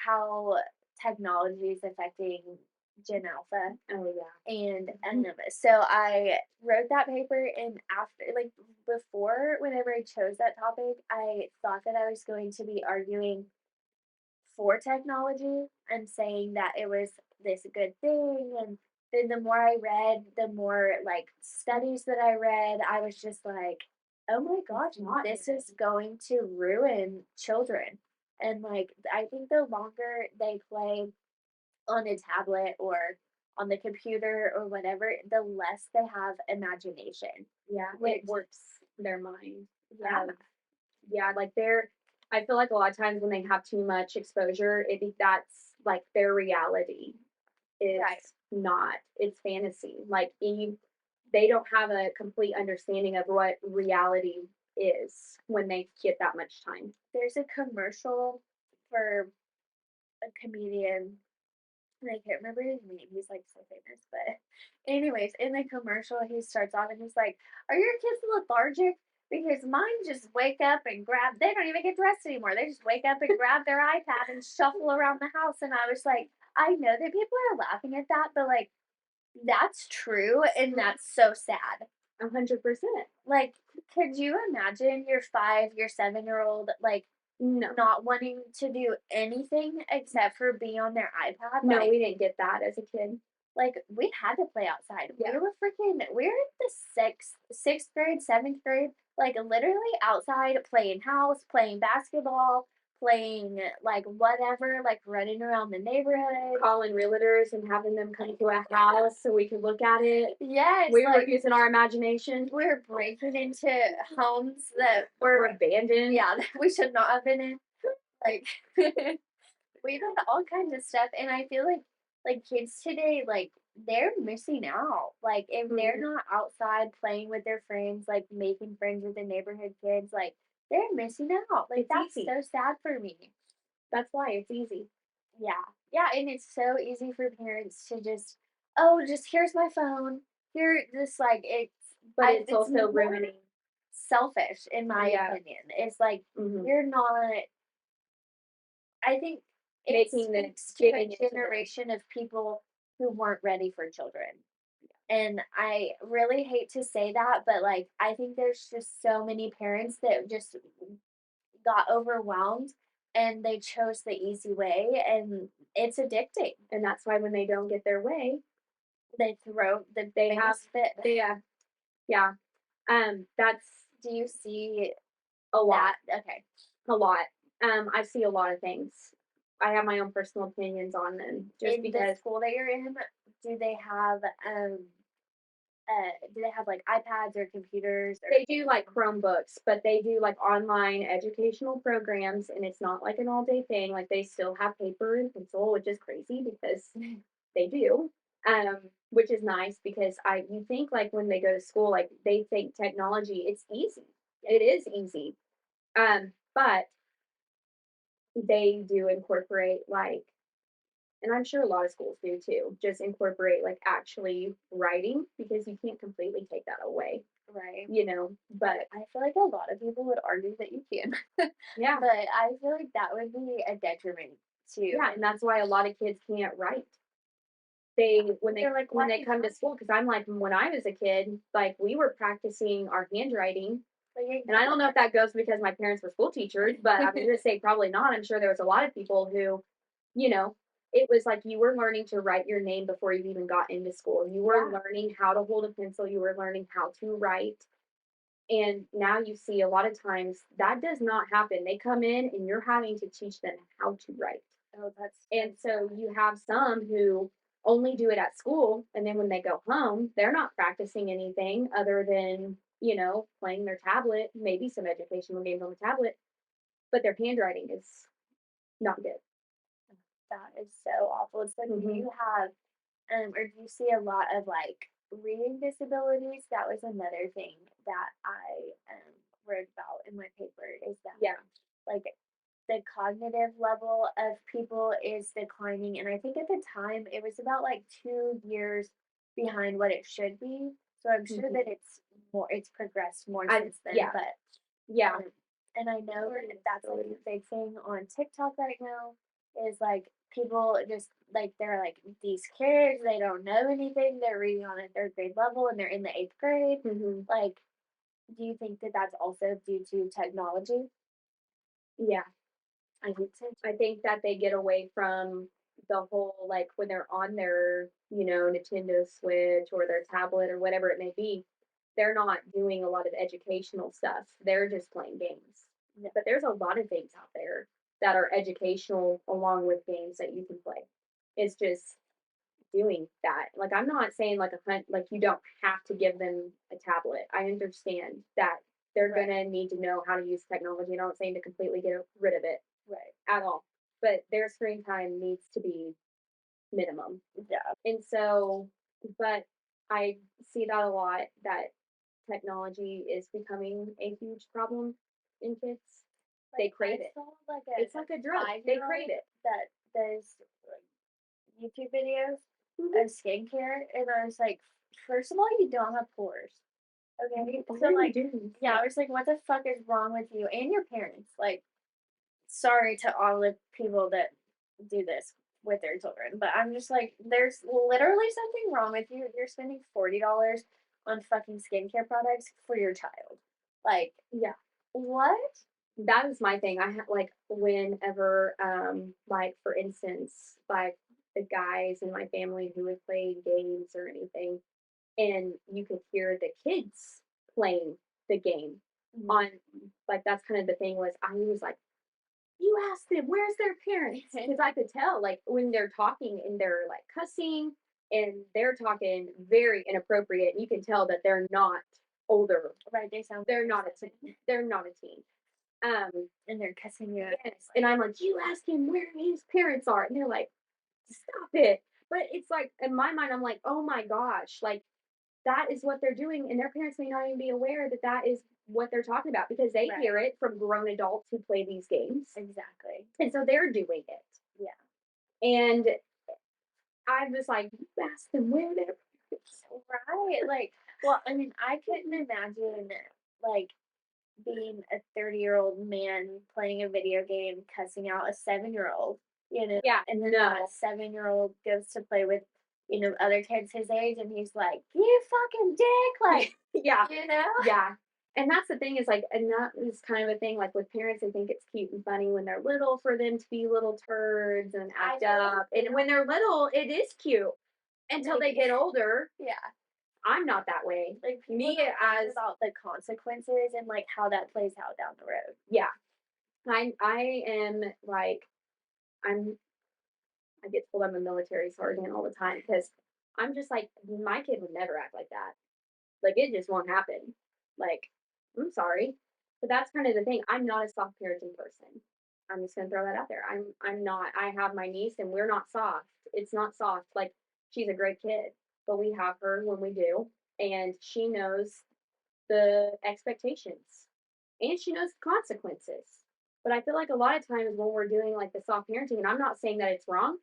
how technology is affecting Gen Alpha. Oh yeah. And Mhm. so I wrote that paper, and after, like, before, whenever I chose that topic, I thought that I was going to be arguing for technology and saying that it was this good thing. And then the more I read, the more like studies that I read, I was just like, oh my gosh, It's not this good. is going to ruin children. And like, I think the longer they play on a tablet or on the computer or whatever, the less they have imagination. Yeah, it Which, warps their mind. yeah, Yeah, like they're I feel like a lot of times when they have too much exposure, that's like their reality is right. not. It's fantasy. Like they don't have a complete understanding of what reality is when they get that much time. There's a commercial for a comedian, and I can't remember his name. He's like so famous, but anyways, in the commercial, he starts off and he's like, "Are your kids lethargic? Because mine just wake up and grab. They don't even get dressed anymore. They just wake up and grab their iPad and shuffle around the house." And I was like, I know that people are laughing at that, but like that's true, and that's so sad. 100%. Like, could you imagine your 5, your 7-year-old, like, No. not wanting to do anything except for be on their iPad? No, we didn't get that as a kid. We had to play outside. Yeah. We were in the sixth grade, 7th grade, like literally outside playing house, playing basketball, playing like whatever, like running around the neighborhood. Calling realtors and having them come to a house so we could look at it. Yes, We were like using our imagination. we're breaking into homes that We're were, abandoned. yeah, that we should not have been in. Like we did all kinds of stuff, and I feel like kids today, like they're missing out. Like if they're Mhm. not outside playing with their friends, like making friends with the neighborhood kids, like they're missing out. Like It's that's easy. so sad for me. That's why it's easy. Yeah, yeah, and it's so easy for parents to just, oh, just here's my phone. Here, just like But it's it's also more ruining. selfish in my Yeah. opinion. It's like Mhm. you're not. I think it Making the speaks to a giving into the generation of people who weren't ready for children. And I really hate to say that, but like I think there's just so many parents that just got overwhelmed and they chose the easy way, and it's addicting. and that's why when they don't get their way, They throw the they have biggest fit. they yeah. That's Do you see a lot. that? Okay. A lot. I see a lot of things. I have my own personal opinions on them just In the because school that you're in, do they have do they have like iPads or computers or they do like Chromebooks, but they do like online educational programs and it's not like an all day thing. Like they still have paper and pencil, which is crazy because they do. Which is nice because you think like when they go to school, like they think technology, it's easy. It is easy. But they do incorporate like, and I'm sure a lot of schools do too, just incorporate like actually writing because you can't completely take that away, right? but I feel like a lot of people would argue that you can. yeah, But I feel like that would be a detriment to. yeah, and that's why a lot of kids can't write. Yeah. They when they They're like, when why they come to school, because I'm like when I was a kid, like we were practicing our handwriting. Like, And I don't know if that goes because my parents were school teachers, but I'm gonna say probably not. I'm sure there was a lot of people who, you know, it was like you were learning to write your name before you even got into school. You were yeah, learning how to hold a pencil, you were learning how to write. And now you see a lot of times that does not happen. They come in and you're having to teach them how to write. oh, And so you have some who only do it at school, and then when they go home, they're not practicing anything other than, playing their tablet, maybe some educational games on the tablet, but their handwriting is not good. that is so awful. So do Mhm. you have or do you see a lot of like reading disabilities? That was another thing that I wrote about in my paper is that Yeah. like the cognitive level of people is declining. And I think at the time it was about like 2 years behind what it should be. So I'm sure Mhm. that it's progressed more I since then. Yeah. But Yeah. um, and I know that Learning that's like a disabilities. big thing on TikTok right now is like people just like they're like these kids, they don't know anything. They're reading on a third grade level and they're in the eighth grade. Mhm. Like, do you think that that's also due to technology? Yeah. I think that they get away from the whole, like, when they're on their, Nintendo Switch or their tablet or whatever it may be, they're not doing a lot of educational stuff. They're just playing games. Yeah, But there's a lot of things out there that are educational along with games that you can play. It's just doing that. Like, I'm not saying like like you don't have to give them a tablet. I understand that they're right, gonna need to know how to use technology. I'm not saying to completely get rid of it right. at all. But their screen time needs to be minimum. Yeah. And so, but I see that a lot that technology is becoming a huge problem in kids. Like They I crave it. saw like It's a like a drug. They crave 5-year-old it. that does like YouTube videos Mhm. of skincare, and I was like, first of all, you don't have pores. Okay. Why So are you like doing yeah, I was like, what the fuck is wrong with you and your parents? Like, sorry to all the people that do this with their children, but I'm just like, there's literally something wrong with you. You're spending $40 on fucking skincare products for your child. Like, Yeah. what? That is my thing. I have like whenever, like for instance, like the guys in my family who would play games or anything, and you could hear the kids playing the game Mhm. on, like, that's kind of the thing was I was like, you ask them where's their parents, because I could tell like when they're talking and they're like cussing and they're talking very inappropriate, you can tell that they're not older. Right, they sound They're very not a teen. silly, They're not a teen. and they're cussing you out. Yes, It's and like, I'm like, you ask him where his parents are, and they're like, stop it. But it's like in my mind, I'm like, oh my gosh, like that is what they're doing, and their parents may not even be aware that that is what they're talking about because they right, hear it from grown adults who play these games, exactly. and so they're doing it. Yeah. And I was like, you ask them where their parents Right. Like, well, I mean, I couldn't imagine like being a 30-year-old man playing a video game, cussing out a 7-year-old, Yeah, and then that no. 7-year-old goes to play with, other kids his age, and he's like, you fucking dick, like, Yeah, you know? yeah. And that's the thing is like, and that is kind of a thing like with parents, they think it's cute and funny when they're little for them to be little turds and I act feel like up. they And when they're little, it is cute until like, they get older. yeah, I'm not that way. like people Me don't think as about the consequences and like how that plays out down the road. Yeah, I am like I'm I get told I'm a military sergeant all the time because I'm just like my kid would never act like that. Like it just won't happen. Like I'm sorry, but that's kind of the thing. I'm not a soft parenting person. I'm just gonna throw that out there. I'm not. I have my niece and we're not soft. It's not soft. Like she's a great kid, but we have her when we do, and she knows the expectations and she knows the consequences. But I feel like a lot of times when we're doing like the soft parenting, and I'm not saying that it's wrong,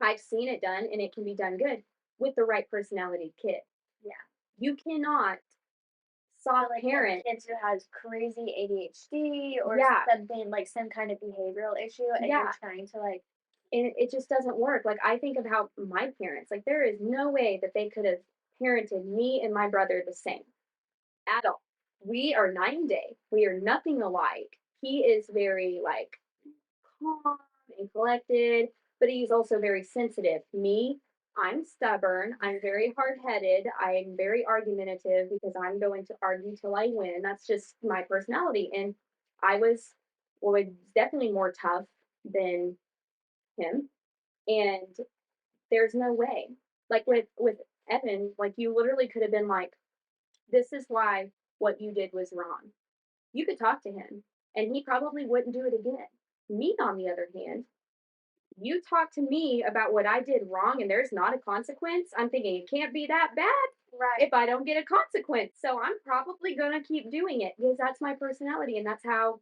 I've seen it done and it can be done good with the right personality kid. Yeah. You cannot Or soft like have parent. kids who has crazy ADHD or Yeah, something like some kind of behavioral issue, and you're yeah. trying to like, And it just doesn't work. Like I think of how my parents, like there is no way that they could have parented me and my brother the same at all. we are night and day. We are nothing alike. He is very like calm and collected, but he's also very sensitive. Me, I'm stubborn. I'm very hard headed. I'm very argumentative because I'm going to argue till I win. That's just my personality. And I was definitely more tough than him. And there's no way. Like with Evan, like you literally could have been like, this is why what you did was wrong. You could talk to him and he probably wouldn't do it again. Me, on the other hand, you talk to me about what I did wrong and there's not a consequence. I'm thinking it can't be that bad Right. if I don't get a consequence. So I'm probably going to keep doing it because that's my personality. And that's how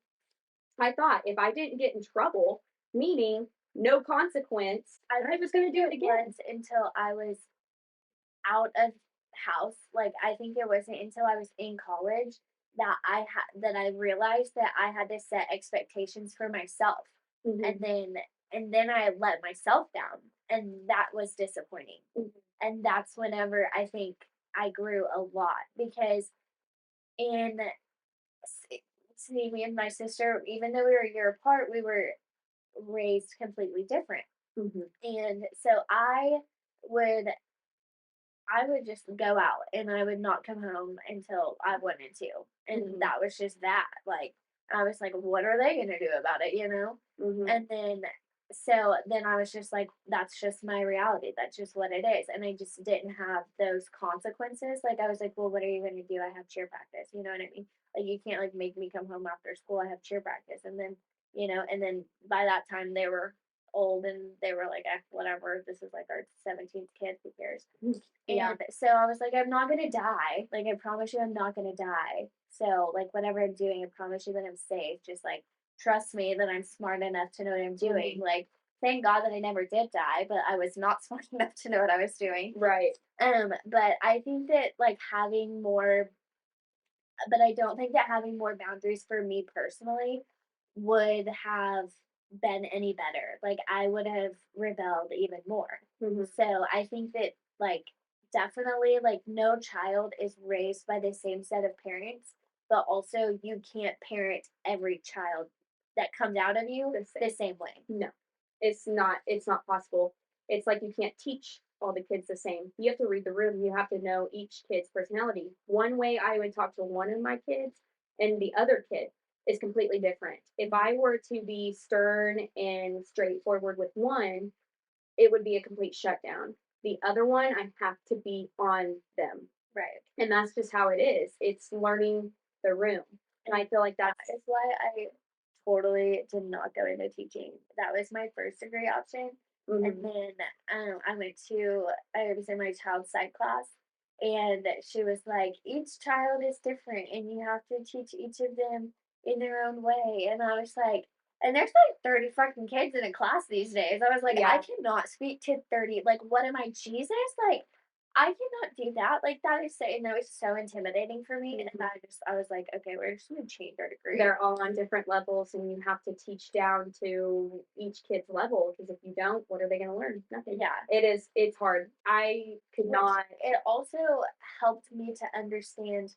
I thought if I didn't get in trouble, meaning no consequence, I I don't was going think to do it it again. was until I was out of house. Like I think it wasn't until I was in college that I realized that I had to set expectations for myself. And Hmm. then I let myself down and that was disappointing. And that's whenever I think I grew a lot because in s- see me and my sister, even though we were a year apart, we were raised completely different. Hmm. And so would I would just go out and I would not come home until I wanted to. And Hmm. that was just that. Like, I was like, what are they going to do about it, you know? Hmm. And then I was just like, that's just my reality. That's just what it is. And I just didn't have those consequences. Like, I was like, well, what are you going to do? I have cheer practice. You know what I mean? Like, you can't like make me come home after school. I have cheer practice. And then by that time they were old and they were like, whatever. This is like our 17th kid. Who cares? Yeah. And so I was like, I'm not gonna die. Like, I promise you, I'm not gonna die. So, like, whatever I'm doing, I promise you that I'm safe. Just like, trust me that I'm smart enough to know what I'm doing. Hmm. Like, thank God that I never did die, but I was not smart enough to know what I was doing. Right. But I think that but I don't think that having more boundaries for me personally would have been any better. Like I would have rebelled even more. Hmm. So I think that like definitely like no child is raised by the same set of parents, but also you can't parent every child that comes out of you The the same. same way. No, it's not possible. It's like you can't teach all the kids the same. You have to read the room. You have to know each kid's personality. One way I would talk to one of my kids and the other kid is completely different. If Mhm. I were to be stern and straightforward with one, it would be a complete shutdown. The other one, I have to be on them. Right. And that's just how it is. It's learning the room. And And I feel like that that's is why I totally did not go into teaching. That was my first degree option. And mhm, then I was in my child psych class, and she was like, each child is different, and you have to teach each of them in their own way. And I was like, and there's like 30 fucking kids in a class these days. I was like, I yeah. cannot speak to 30. Like, what am I, Jesus? Like, I cannot do that. Like that was so intimidating for me. And Mhm. I was like, okay, we're just gonna change our degree. They're all on different levels, and you have to teach down to each kid's level. Because if you don't, what are they going to learn? Nothing. Yeah. It's hard. I could Which not. it also helped me to understand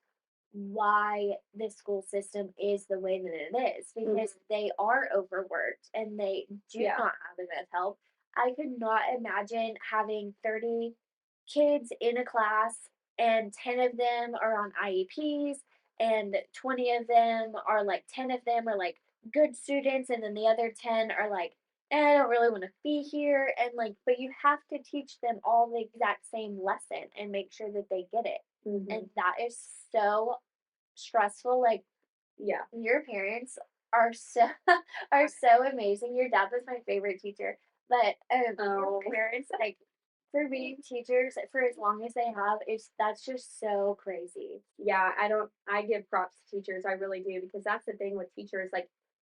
why the school system is the way that it is because Mhm. they are overworked and they do Yeah. not have enough help. I could not imagine having 30 kids in a class and 10 of them are on IEPs and 20 of them are like 10 of them are like good students and then the other 10 are like I don't really want to be here and like but you have to teach them all the exact same lesson and make sure that they get it. And Mhm. that is so stressful. Like Yeah. your parents are so are so amazing. Your dad was my favorite teacher, but your Oh, parents like for being teachers for as long as they have, it's that's just so crazy. yeah. I don't. I give props to teachers. I really do because that's the thing with teachers. Like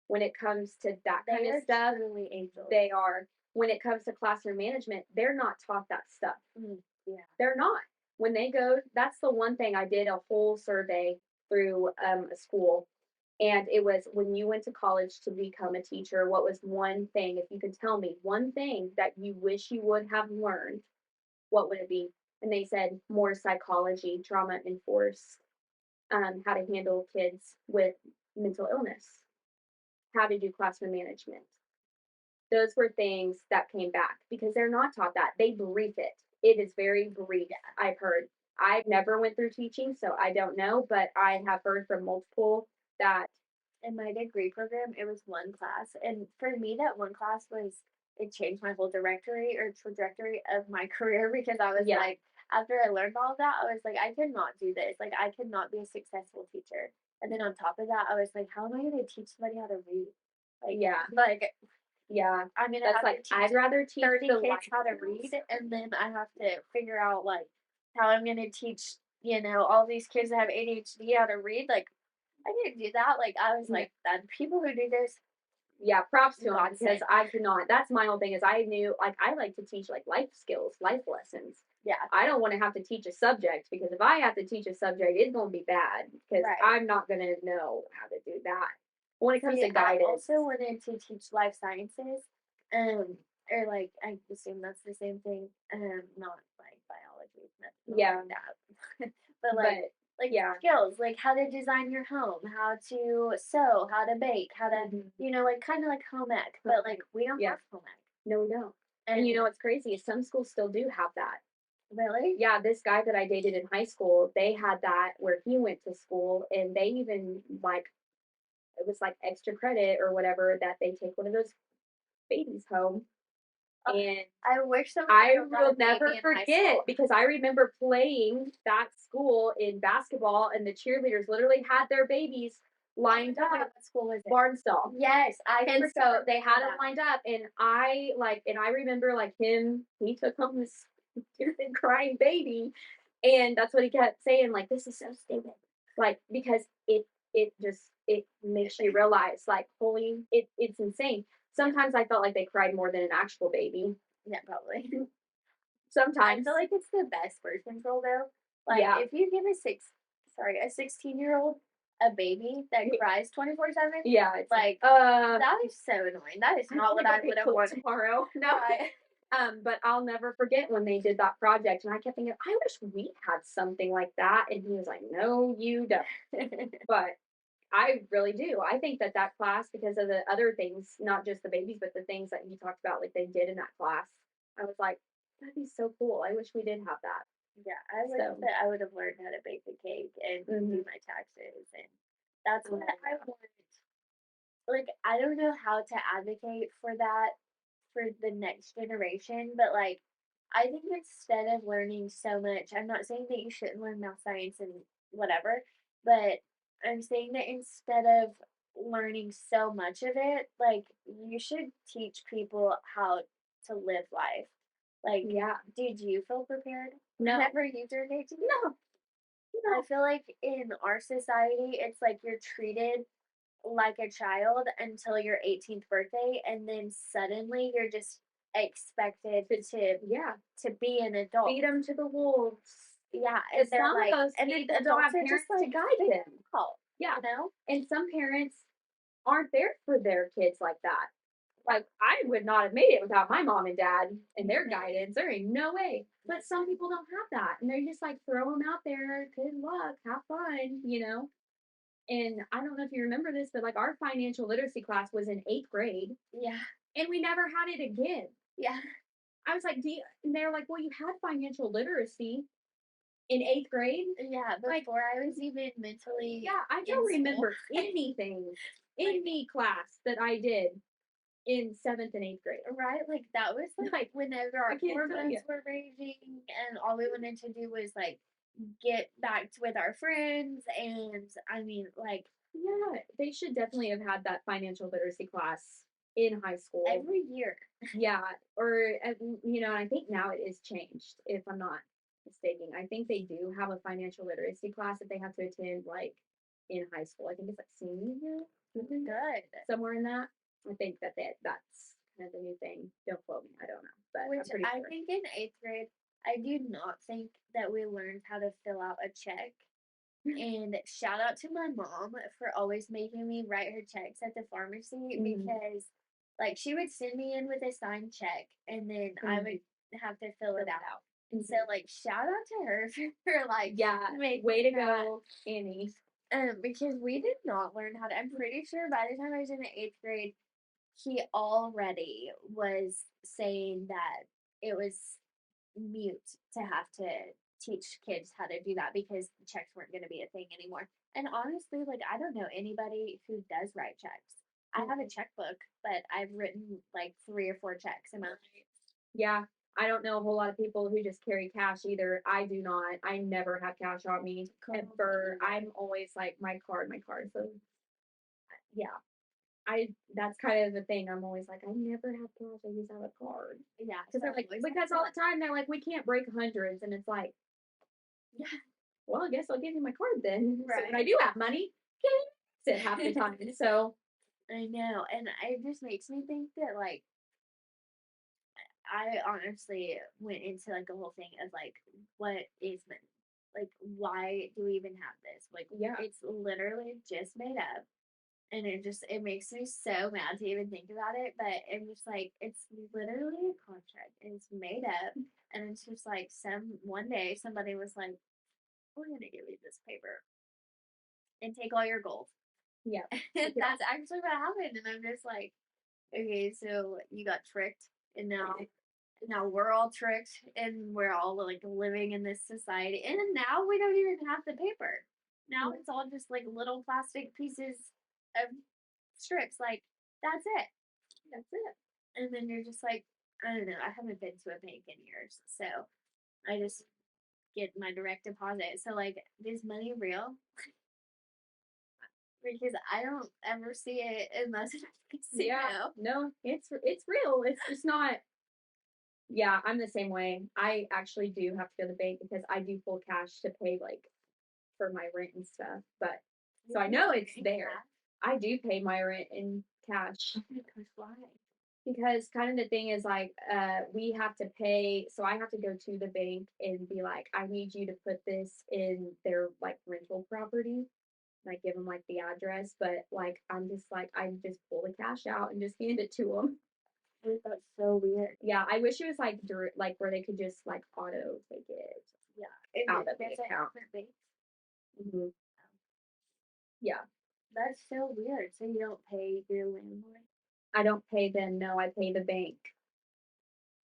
when it comes to that They kind of are stuff, truly angels. they are. When it comes to classroom management, they're not taught that stuff. Mm, yeah. They're not. When they go, that's the one thing I did a whole survey through a school. And it was when you went to college to become a teacher, what was one thing, if you could tell me one thing that you wish you would have learned, what would it be? And they said more psychology, trauma enforced how to handle kids with mental illness, how to do classroom management. Those were things that came back because they're not taught that. They brief it. It is very brief, I've heard. I've never went through teaching, so I don't know, but I have heard from multiple that In my degree program, it was one class, and for me, that one class was it changed my whole directory or trajectory of my career because I was yeah, like, after I learned all of that, I was like, I could not do this. Like, I could not be a successful teacher. And then on top of that, I was like, how am I going to teach somebody how to read? yeah, Like yeah. I'm going to That's have to like teach I'd rather teach 30 the kids life how to read, skills. and then I have to figure out like how I'm going to teach, all these kids that have ADHD how to read. Like, I didn't do that. Like, I was Yeah. like, that people who do this, Yeah, props to him because godsend. I could not. That's my whole thing is I knew like I like to teach like life skills, life lessons. Yeah, I don't want to have to teach a subject because if I have to teach a subject, it's going to be bad because right. I'm not going to know how to do that. When it comes See, to I guidance, also wanted to teach life sciences, um, or like I assume that's the same thing. Not like biology, not yeah, like that, but but like yeah, skills, like how to design your home, how to sew, how to bake, how to mhm, like kind of like home ec, but like we don't yeah, have home ec. no, we don't. And you And know what's crazy is some schools still do have that. really, Yeah, this guy that I dated in high school, they had that where he went to school and they even like it was like extra credit or whatever that they take one of those babies home. uh, And I wish someone I would have got will a baby never in high forget school. because I remember playing that school in basketball and the cheerleaders literally had their babies Oh my lined god, up, what school was it? Barnstall. Yes, I And freaking so they remember had it that. lined up and I remember like him, he took home this stupid crying baby. And that's what he kept saying, like, this is so stupid. Like, because it just it makes you realize, like, holy it's insane. Yeah, Sometimes I felt like they cried more than an actual baby. yeah, probably. I Sometimes. feel like it's the best birth control though. Like Yeah. if you give a 16-year-old a baby that cries 24/7, Yeah, it's like, like that is so annoying. That is I not wanna what go I get would have clipped wanted. tomorrow. No. Right. But I'll never forget when they did that project, and I kept thinking, I wish we had something like that. And he was like, no, you don't. But I really do. I think that that class, because of the other things, not just the babies, but the things that he talked about, like they did in that class, I was like, that'd be so cool. I wish we did have that. Yeah, I wish So, that I would have learned how to bake a cake and do mhm. my taxes, and that's what Oh, I yeah. want. Like I don't know how to advocate for that for the next generation, but like I think instead of learning so much, I'm not saying that you shouldn't learn math science and whatever, but I'm saying that instead of learning so much of it, like you should teach people how to live life. Like, Yeah. did you feel prepared No, whenever you turned 18? no, I no. feel like in our society, it's like you're treated like a child until your 18th birthday, and then suddenly you're just expected to Yeah. be an adult. Feed them to the wolves. Yeah, and Because they're some of like, those and then people don't adults have are just parents to like guide figure them. it out, Yeah. you know? And some parents aren't there for their kids like that. Like, I would not have made it without my mom and dad and their Mhm. guidance. There ain't no way. But some people don't have that. And they just like throw them out there. Good luck. Have fun. And I don't know if you remember this, but like our financial literacy class was in eighth grade Yeah, and we never had it again. yeah, I was like, do you? And they're like, well, you had financial literacy in eighth grade. yeah. Like, Before I was even mentally yeah, I in don't school, remember anything, like any class that I did in seventh and eighth grade. right, like that was like Like, whenever I our can't tell you. hormones were raging, and all we wanted to do was like get back with our friends, and I mean, like Yeah, they should definitely have had that financial literacy class in high school. every year. Yeah, or I think now it is changed. If I'm not mistaken, I think they do have a financial literacy class that they have to attend like in high school. I think it's like senior year, something Good. somewhere in that. I think that's kind of the new thing. Don't quote me, I don't know, but I'm Which pretty I sure. think in 8th grade, I do not think that we learned how to fill out a check. And shout out to my mom for always making me write her checks at the pharmacy Mhm, because, like, she would send me in with a signed check and then I mhm. would have to fill Fill it it out. out. So, Mhm. like, shout out to her for, like, Yeah, way making to that, go, Annie. because we did not learn how to I'm pretty sure by the time I was in the 8th grade, he already was saying that it was mute to have to teach kids how to do that because checks weren't going to be a thing anymore. And honestly, like I don't know anybody who does write checks. I have a Mhm. checkbook, but I've written like 3 or 4 checks in my life. Yeah, I don't know a whole lot of people who just carry cash either. I do not. I never have cash on me Girl, me ever. either. I'm always like my card, my card. So yeah, I that's kind of the thing. I'm always like, I never have cash. I just have a card. Yeah, Because so they're I like, always have because all the time they're like, we can't break hundreds, and it's like, yeah, well, I guess I'll give you my card then. So when I right. do have money, can't use it half the time. So I know, and it just makes me think that like I honestly went into like a whole thing of like, what is money? Like, why do we even have this? Like, yeah, it's literally just made up. And it makes me so mad to even think about it. But I'm just like, it's literally a contract and it's made up. And it's just like one day somebody was like, we're gonna give you this paper and take all your gold. yeah, And take it all. that's actually what happened. And I'm just like, okay, so you got tricked and now we're all tricked and we're all like living in this society and now we don't even have the paper. Now Yeah, it's all just like little plastic pieces of strips, like that's it. that's it. And then you're just like, I don't know, I haven't been to a bank in years, so I just get my direct deposit. So like, is money real? Because I don't ever see it unless I say Yeah, no. no, it's real. It's just not. Yeah, I'm the same way. I actually do have to go to the bank because I do full cash to pay like for my rent and stuff. But You so I can know pay it's in there. I do pay my rent in cash cash. Because why? because kind of the thing is like we have to pay, so I have to go to the bank and be like, I need you to put this in their like rental property. And I give them like the address, but like I'm just like I just pull the cash out and just hand it to them. That's so weird. Yeah, I wish it was like like where they could just like auto take it Yeah. Is out it of the does it account. have a base? Hmm. Yeah, That's so weird. So you don't pay your landlord? I don't pay them. No, I pay the bank.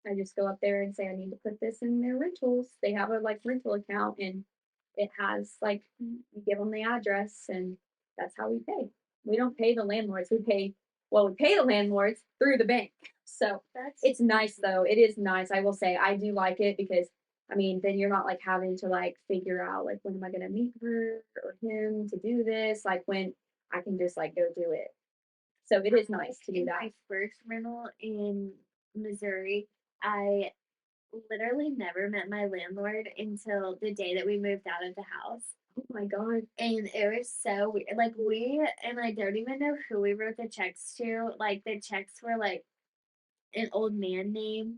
I just go up there and say I need to put this in their rentals. They have a like rental account and it has like you give them the address and that's how we pay. We don't pay the landlords. We pay the landlords through the bank. So That's it's nice though. It is nice. I will say I do like it because I mean then you're not like having to like figure out like when am I gonna meet her or him to do this, like when I can just like go do it. So it is nice to do in that. my first rental in Missouri. I literally never met my landlord until the day that we moved out of the house. Oh my god. And it was so weird. Like and I don't even know who we wrote the checks to. Like the checks were like an old man name.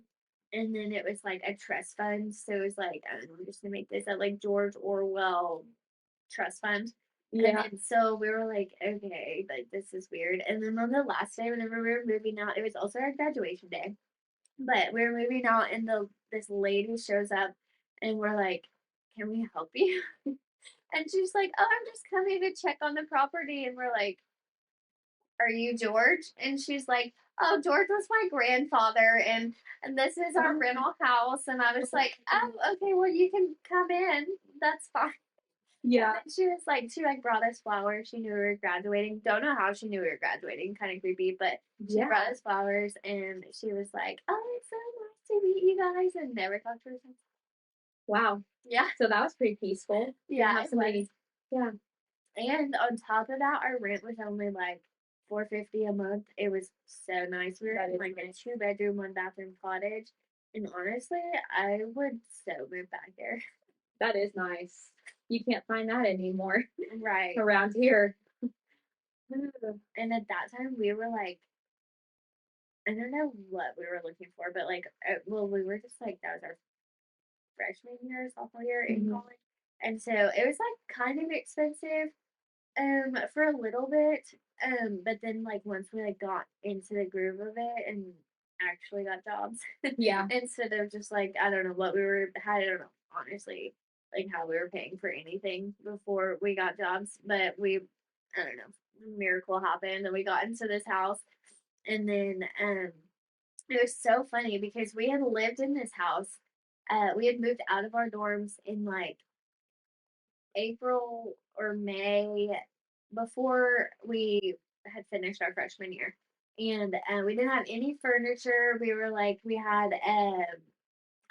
And then it was like a trust fund. So it was like, I don't know, I'm just gonna make this up like George Orwell trust fund. And Yeah. then so we were like, okay, like this is weird. And then on the last day, whenever we were moving out, it was also our graduation day. But we were moving out and this lady shows up and we're like, can we help you? And she's like, oh, I'm just coming to check on the property. And we're like, are you George? And she's like, oh, George was my grandfather, and this is our rental house. And I was like, oh, okay, well, you can come in. That's fine. And Yeah. then she brought us flowers. She knew we were graduating. Don't know how she knew we were graduating. Kind of creepy, but she Yeah. brought us flowers, and she was like, "Oh, it's so nice to meet you guys," and never talked to her since. Wow. Yeah, So that was pretty peaceful. You yeah, have it was. somebody. Yeah. And on top of that, our rent was only like $450 a month. It was so nice. We were That in is like a nice. 2 bedroom, 1 bathroom cottage, and honestly, I would so move back there. That is nice. You can't find that anymore Right. around here. And at that time, we were like, I don't know what we were looking for, but like, well, we were just like, that was our freshman year, sophomore year in Mhm. college. And so it was like kind of expensive for a little bit. But then like once we like got into the groove of it and actually got jobs Yeah. instead of just like I don't know what we were I don't know honestly like how we were paying for anything before we got jobs, but we I don't know miracle happened and we got into this house and then it was so funny because we had lived in this house. We had moved out of our dorms in like April or May before we had finished our freshman year. And we didn't have any furniture. We were like, we had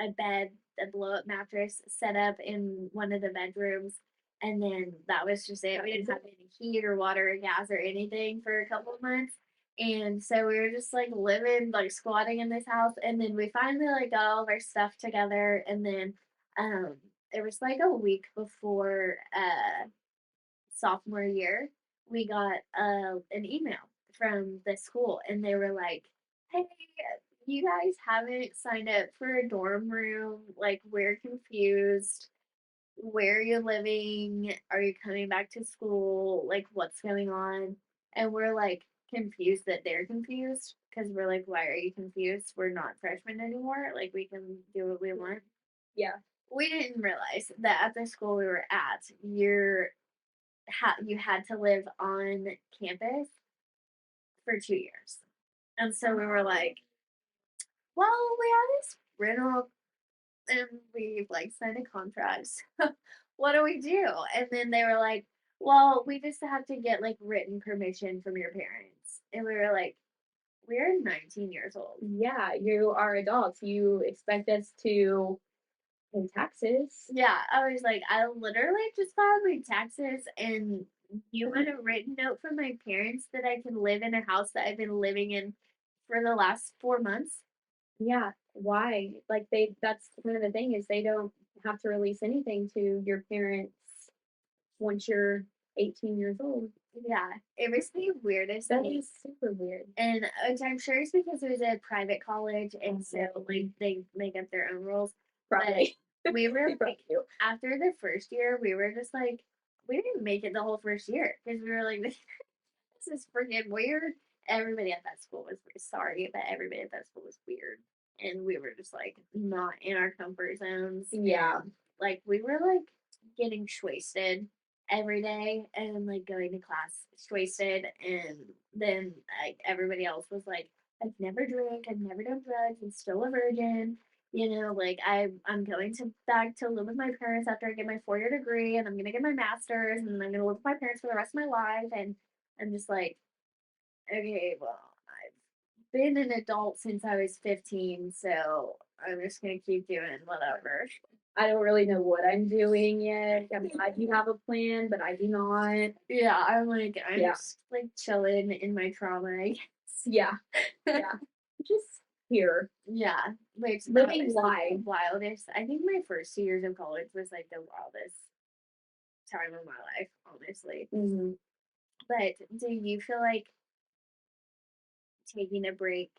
a bed, a blow up mattress set up in one of the bedrooms. And then that was just it. We didn't have any heat or water or gas or anything for a couple of months. And so we were just like living, like squatting in this house. And then we finally like got all of our stuff together. And then um, it was like a week before sophomore year, we got an email from the school and they were like, hey, you guys haven't signed up for a dorm room. Like, we're confused. Where are you living? Are you coming back to school? Like, what's going on? And we're like confused that they're confused because we're like, why are you confused? We're not freshmen anymore. Like, we can do what we want. Yeah. We didn't realize that at the school we were at, you had to live on campus for 2 years. And so we were like, well, we have this rental and we like signed a contract. What do we do? And then they were like, well, we just have to get like written permission from your parents. And we were like, we're 19 years old. Yeah, you are adults. You expect us to pay taxes. Yeah, I was like, I literally just filed my taxes and you want a written note from my parents that I can live in a house that I've been living in for the last 4 months? Yeah. Why? Like that's kind of the thing is they don't have to release anything to your parents once you're 18 years old. Yeah, it was the weirdest That thing. is super weird. And I'm sure it's because it was a private college, and so like they make up their own rules. Probably. But we were They probably like, do. after the first year, we were just like, we didn't make it the whole first year because we were like, this is freaking weird. Everybody at that school was sorry, but everybody at that school was weird, and we were just like not in our comfort zones. Yeah. And, like we were like getting wasted every day and like going to class wasted, and then like everybody else was like, I've never drank, I've never done drugs, I'm still a virgin. You know, like I'm going to back to live with my parents after I get my 4 year degree, and I'm gonna get my master's, and I'm gonna live with my parents for the rest of my life. And I'm just like, okay, well, I've been an adult since I was 15, so I'm just gonna keep doing whatever. I don't really know what I'm doing yet. I'm glad you have a plan, but I do not. Yeah, I'm Yeah. just like chilling in my trauma, I guess. Yeah. Yeah. Just here. Yeah, which Living was like the life. wildest. I think my first 2 years of college was like the wildest time of my life, honestly. Mhm. But do you feel like taking a break,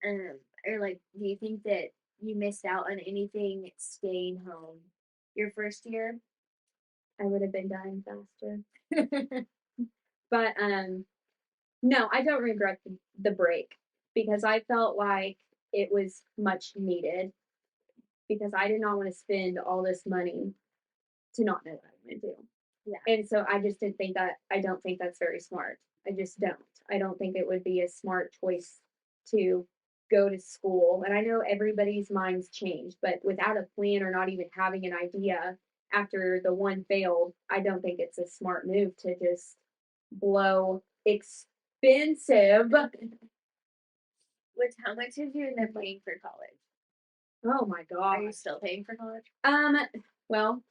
or like, do you think that you missed out on anything staying home your first year? I would have been dying faster. But no, I don't regret the break because I felt like it was much needed because I did not want to spend all this money to not know what I'm going to do. Yeah. And so I just didn't think that, I don't think that's very smart. I just don't. I don't think it would be a smart choice to go to school. And I know everybody's minds change, but without a plan or not even having an idea after the one failed, I don't think it's a smart move to just blow expensive. Which how much did you end up paying for college? Oh my Are you gosh. still paying for college? Um, well,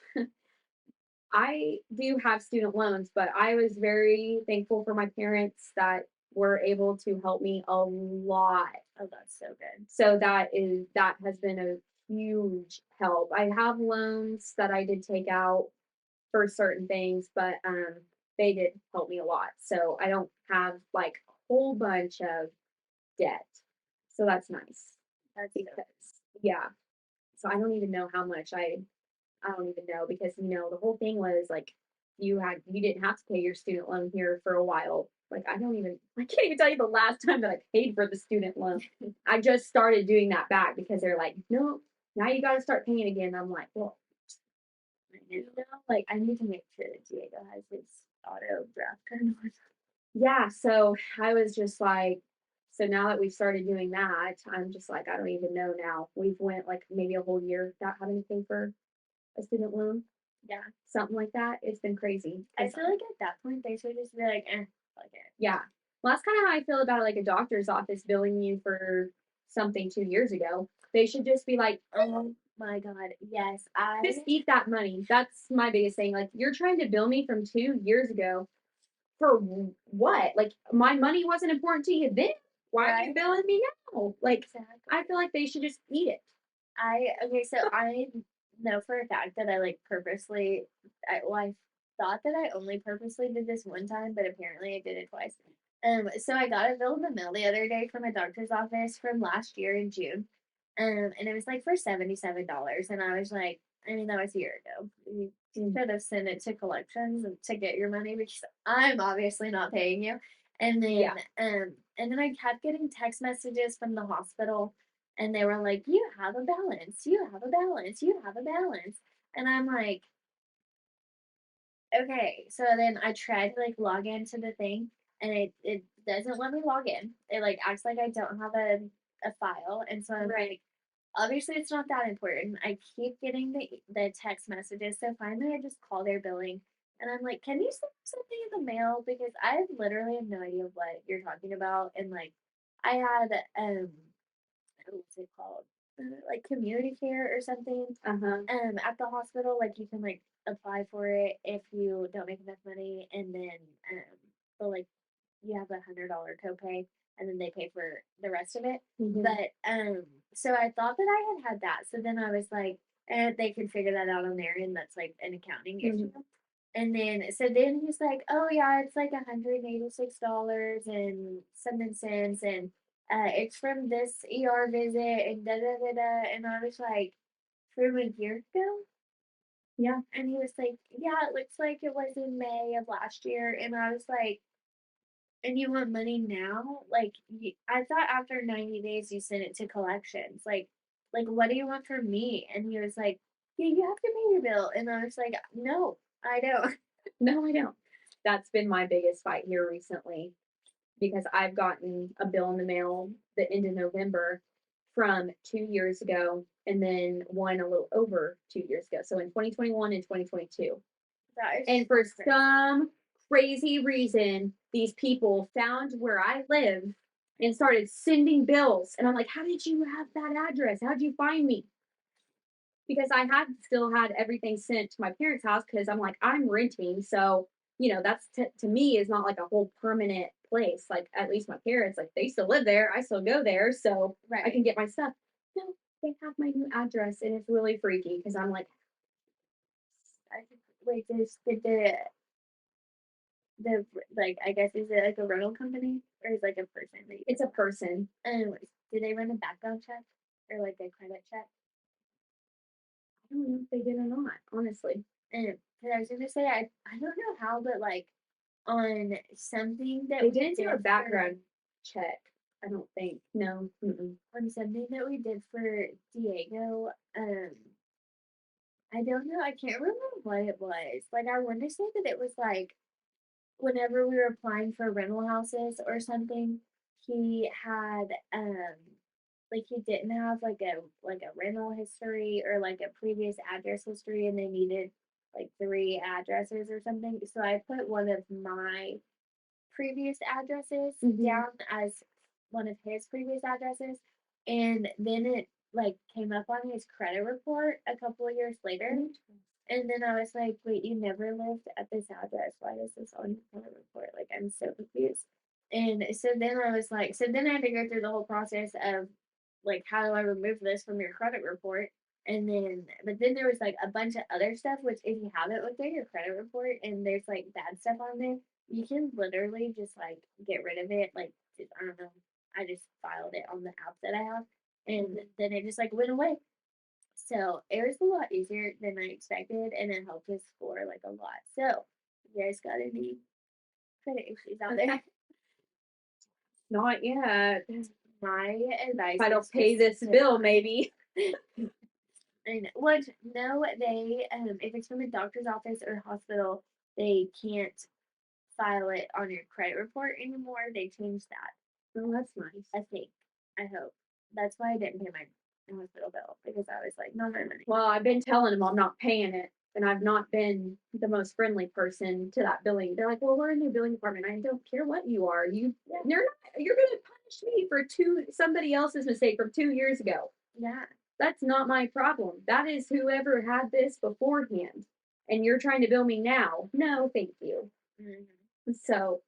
I do have student loans, but I was very thankful for my parents that were able to help me a lot. Oh, that's so good. So that has been a huge help. I have loans that I did take out for certain things, but they did help me a lot. So I don't have like a whole bunch of debt. So that's nice That's so because yeah. So I don't even know how much I don't even know because the whole thing was like you didn't have to pay your student loan here for a while. Like, I can't even tell you the last time that I paid for the student loan. I just started doing that back because they're like, "No, now you gotta start paying again." I'm like, "Well, You know, like I need to make sure that Diego has his auto draft turned on. yeah." So I was just like, so now that we've started doing that, I'm just like, I don't even know now. We've went like maybe a whole year without having to pay for a student loan, Yeah. something like that. It's been crazy I 'cause feel like at that point they should just be like, fuck it. yeah. Well, that's kinda how I feel about, like, a doctor's office billing you for something 2 years ago. They should just be like, Oh my god. Yes. "Just I eat that money." That's my biggest thing, like, you're trying to bill me from 2 years ago for what? Like, my money wasn't important to you then? Why are you right? billing me now? Like, I Exactly. feel like they should just eat it. I know for a fact that I like purposely I thought that I only purposely did this one time, but apparently I did it twice. So I got a bill in the mail the other day from a doctor's office from last year in June. And it was like for $77. And I was like, I mean, that was a year ago. You Mm, should have sent it to collections to get your money because I'm obviously not paying you. And then yeah, and then I kept getting text messages from the hospital and they were like, "You have a balance. You have a balance. You have a balance." And I'm like, "Okay." So then I tried to like log into the thing and it doesn't let me log in. It like acts like I don't have a file. And so I'm right. like, obviously it's not that important. I keep getting the text messages. So finally I just call their billing and I'm like, "Can you send something in the mail? Because I literally have no idea what you're talking about." And like I had what's it called? Like community care or something. Uh-huh. At the hospital, like you can like apply for it if you don't make enough money, and then so like you have $100 copay, and then they pay for the rest of it. Mhm, But so I thought that I had had that. So then I was like, and they can figure that out on their end. That's like an accounting issue. mhm. And then so then he's like, "Oh yeah, it's like $186 and something cents, and it's from this ER visit and da da da da." And I was like, "From a year ago?" Yeah. And he was like, "Yeah, it looks like it was in May of last year." And I was like, "And you want money now? Like, I thought after 90 days you sent it to collections. Like, what do you want from me?" And he was like, "Yeah, you have to pay your bill." And I was like, "No, I don't." No, I don't. That's been my biggest fight here recently because I've gotten a bill in the mail the end of November from 2 years ago and then one a little over 2 years ago. So in 2021 and 2022. That is And so for crazy. some crazy reason, these people found where I live and started sending bills. And I'm like, how did you have that address? How did you find me? Because I had still had everything sent to my parents' house because I'm like, I'm renting. So, that's to me is not like a whole permanent place. Like, at least my parents, like, they still live there. I still go there. So I Right. can get my stuff. No, they have my new address. And it's really freaky because I'm like, I think wait, did the like I guess is it like a rental company or is it like a person that you it's a person. anyways, do they run a background check or like a credit check? I don't know if they did or not, honestly. And 'cause I was gonna say I don't know how, but like on something that They we didn't do a did for background check, I don't think. No. Mm-mm. on something that we did for Diego, I don't know, I can't remember what it was. Like I want to say that it was like whenever we were applying for rental houses or something, he had like he didn't have like a rental history or like a previous address history and they needed like three addresses or something. So I put one of my previous addresses Mhm. down as one of his previous addresses and then it like came up on his credit report a couple of years later and then I was like, "Wait, you never lived at this address. Why is this on your credit report?" Like, I'm so confused. And so then I was like, so then I had to go through the whole process of like, how do I remove this from your credit report? And then, but then there was like a bunch of other stuff, which if you haven't looked at your credit report and there's like bad stuff on there, you can literally just like get rid of it. Like, I don't know. I just filed it on the app that I have. And Mhm. then it just like went away. So it was a lot easier than I expected, and it helped his score like a lot. So, if you guys got any credit issues out there, Not yet. My If advice I don't is pay just this to bill, maybe. and what no, they if it's from a doctor's office or hospital, they can't file it on your credit report anymore. They changed that. Oh, that's nice. I think. I hope. That's why I didn't pay my hospital bill because I was like, not my money. Well, I've been telling them I'm not paying it, and I've not been the most friendly person to that billing. They're like, "Well, we're in the billing department. I don't care what you are. You're gonna punish me for somebody else's mistake from 2 years ago. Yeah. That's not my problem. That is whoever had this beforehand, and you're trying to bill me now. No, thank you." Hmm. So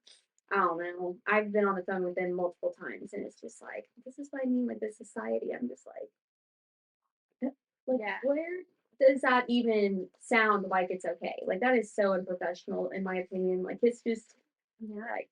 I don't know. I've been on the phone with them multiple times, and it's just like, this is what I mean with this society. I'm just like, Yeah. where does that even sound like it's okay? Like, that is so unprofessional, in my opinion. Like, it's just Yeah. like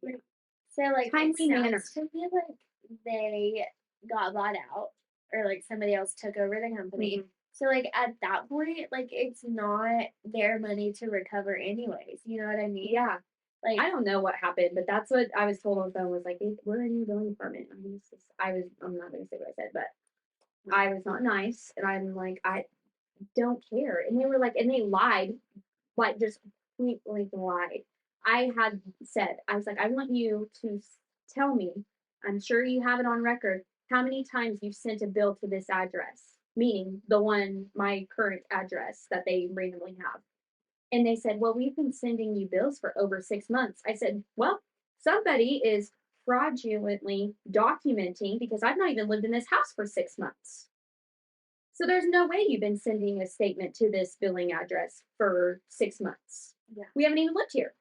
Like, so like it timely manner. sounds to me like they got bought out or like somebody else took over the company. Mhm. So like at that point, like it's not their money to recover anyways. You know what I mean? Yeah. Like I don't know what happened, but that's what I was told on the phone was like, we're in your billing department. I'm not going to say what I said, but I was not nice. And I'm like, I don't care. And they were like, and they lied, like just completely lied. I had said, I was like, I want you to tell me, I'm sure you have it on record, how many times you've sent a bill to this address, meaning the one, my current address that they randomly have. And they said, well, we've been sending you bills for over 6 months. I said, well, somebody is fraudulently documenting because I've not even lived in this house for 6 months. So there's no way you've been sending a statement to this billing address for 6 months. yeah, We haven't even lived here.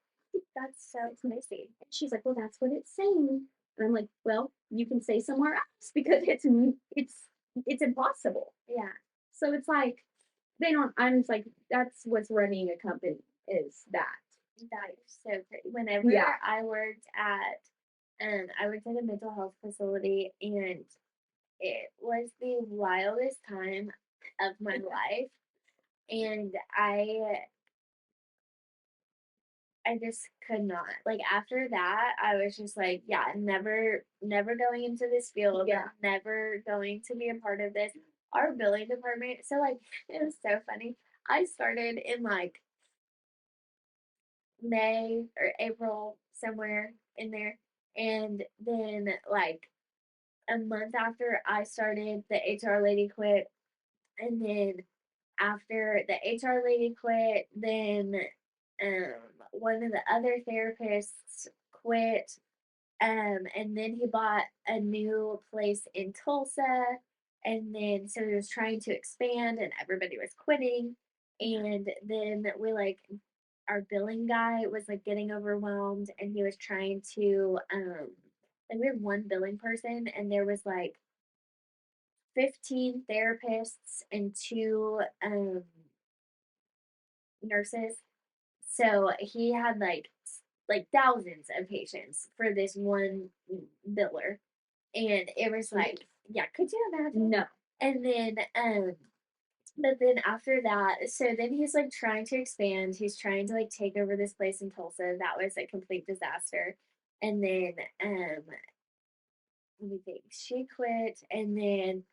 that's so crazy. And she's like, well, that's what it's saying. And I'm like, well, you can say somewhere else because it's impossible. Yeah, So it's like they don't. I'm just like, that's what's running a company is that. that is so crazy. Whenever Yeah. I worked at a mental health facility and it was the wildest time of my life. And I just could not. Like after that, I was just like, yeah, never going into this field, Yeah. never going to be a part of this. Our billing department, so like it was so funny. I started in like May or April, somewhere in there. And then like a month after I started, the HR lady quit. And then after the HR lady quit, then one of the other therapists quit. And then he bought a new place in Tulsa. And then so he was trying to expand and everybody was quitting. And then we like our billing guy was like getting overwhelmed and he was trying to like we had one billing person and there was like 15 therapists and two nurses. So he had like thousands of patients for this one biller. And it was like, yeah, could you imagine? No. And then but then after that, so then he's like trying to expand. He's trying to like take over this place in Tulsa. That was a complete disaster. And then let me think, she quit and then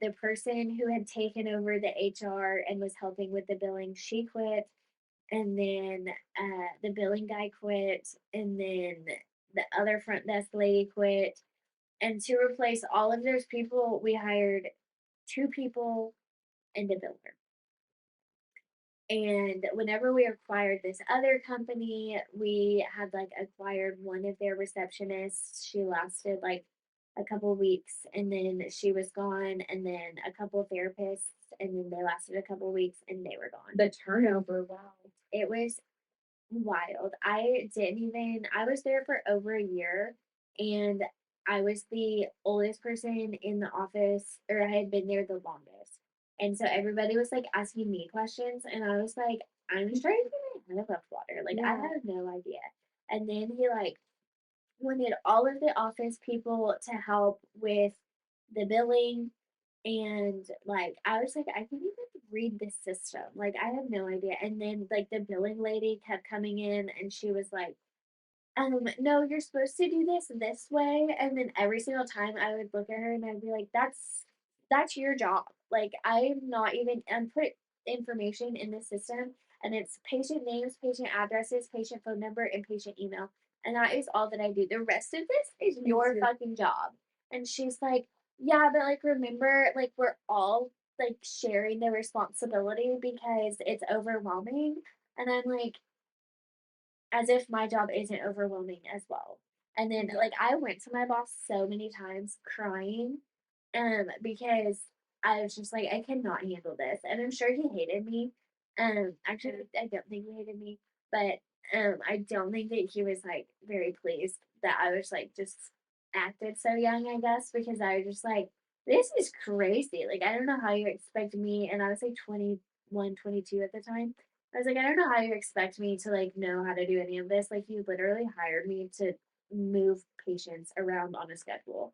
the person who had taken over the HR and was helping with the billing, she quit. And then the billing guy quit. And then the other front desk lady quit. And to replace all of those people, we hired two people and a builder. And whenever we acquired this other company, we had like acquired one of their receptionists. She lasted like a couple weeks and then she was gone, and then a couple of therapists, and then they lasted a couple of weeks and they were gone. The turnover, wow. It was wild. I was there for over a year and I was the oldest person in the office, or I had been there the longest. And so everybody was like asking me questions, and I was like, I'm just trying to get my head above water. Like, I Yeah. have no idea. And then he like wanted all of the office people to help with the billing. And like I was like, I can't even read this system. Like I have no idea. And then like the billing lady kept coming in and she was like, no, you're supposed to do this way. And then every single time I would look at her and I'd be like, that's your job. Like I'm not even and put information in the system and it's patient names, patient addresses, patient phone number, and patient email. And that is all that I do. The rest of this is your fucking job. And she's like, yeah, but like remember, like we're all like sharing the responsibility because it's overwhelming. And I'm like, as if my job isn't overwhelming as well. And then like I went to my boss so many times crying because I was just like I cannot handle this. And I'm sure he hated me. Actually I don't think he hated me, but I don't think that he was like very pleased that I was like just acted so young, I guess, because I was just like this is crazy. Like I don't know how you expect me and I was like 21, 22 at the time. I was like, I don't know how you expect me to like know how to do any of this. Like you literally hired me to move patients around on a schedule.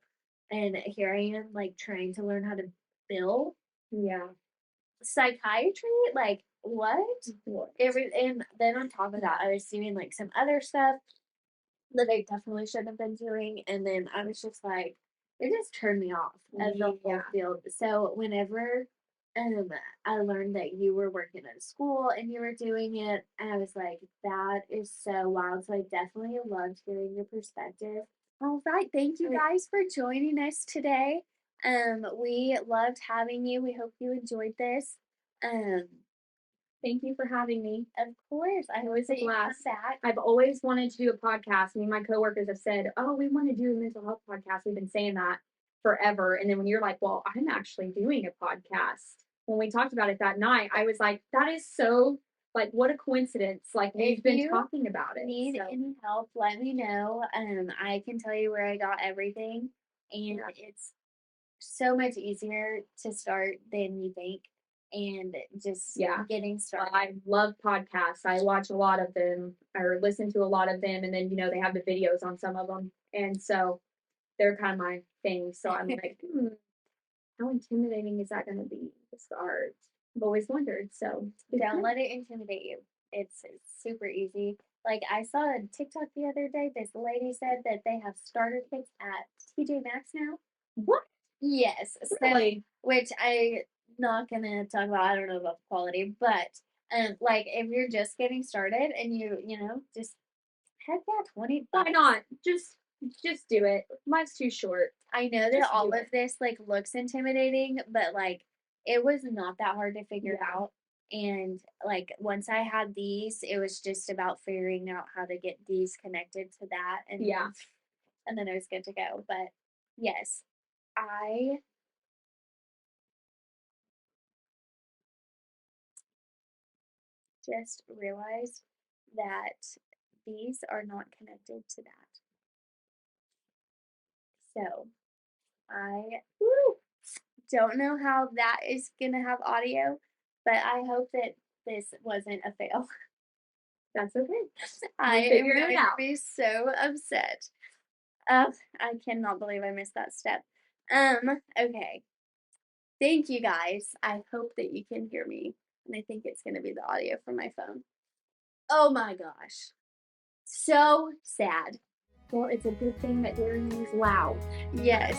And here I am like trying to learn how to bill Yeah. psychiatry. Like what? What? And then on top of that, I was doing like some other stuff that I definitely shouldn't have been doing. And then I was just like, it just turned me off of the whole field. So whenever um I learned that you were working at a school and you were doing it, and I was like, that is so wild. So I definitely loved hearing your perspective. All right. Thank you guys for joining us today. We loved having you. We hope you enjoyed this. Um, Thank you for having me. of course. I hope that you come back. I've always wanted to do a podcast. Me and my coworkers have said, "Oh, we want to do a mental health podcast." We've been saying that forever. And then when you're like, "Well, I'm actually doing a podcast." When we talked about it that night, I was like, "That is so like what a coincidence." Like we've been talking about it. Need any help, let me know. I can tell you where I got everything, and it's so much easier to start than you think. And just getting started. I love podcasts. I watch a lot of them or listen to a lot of them, and then they have the videos on some of them, and so they're kind of my thing. So I'm like, how intimidating is that going to be to start? I've always wondered. So don't let it intimidate you. It's super easy. Like I saw a TikTok the other day. This lady said that they have starter kits at TJ Maxx now. What? Yes. Really? Which I not gonna talk about. I don't know about the quality, but like if you're just getting started and you just heck yeah, 20 Why not? Just do it. Life's too short. I know that all of this like looks intimidating, but like it was not that hard to figure out. And like once I had these, it was just about figuring out how to get these connected to that and then I was good to go. But yes, I just realized that these are not connected to that. So I don't know how that is gonna have audio, but I hope that this wasn't a fail. That's okay. I am going to be so upset. I cannot believe I missed that step. Okay. Thank you guys. I hope that you can hear me. And I think it's gonna be the audio from my phone. Oh my gosh. So sad. Well, it's a good thing that Darienne is loud. Yes.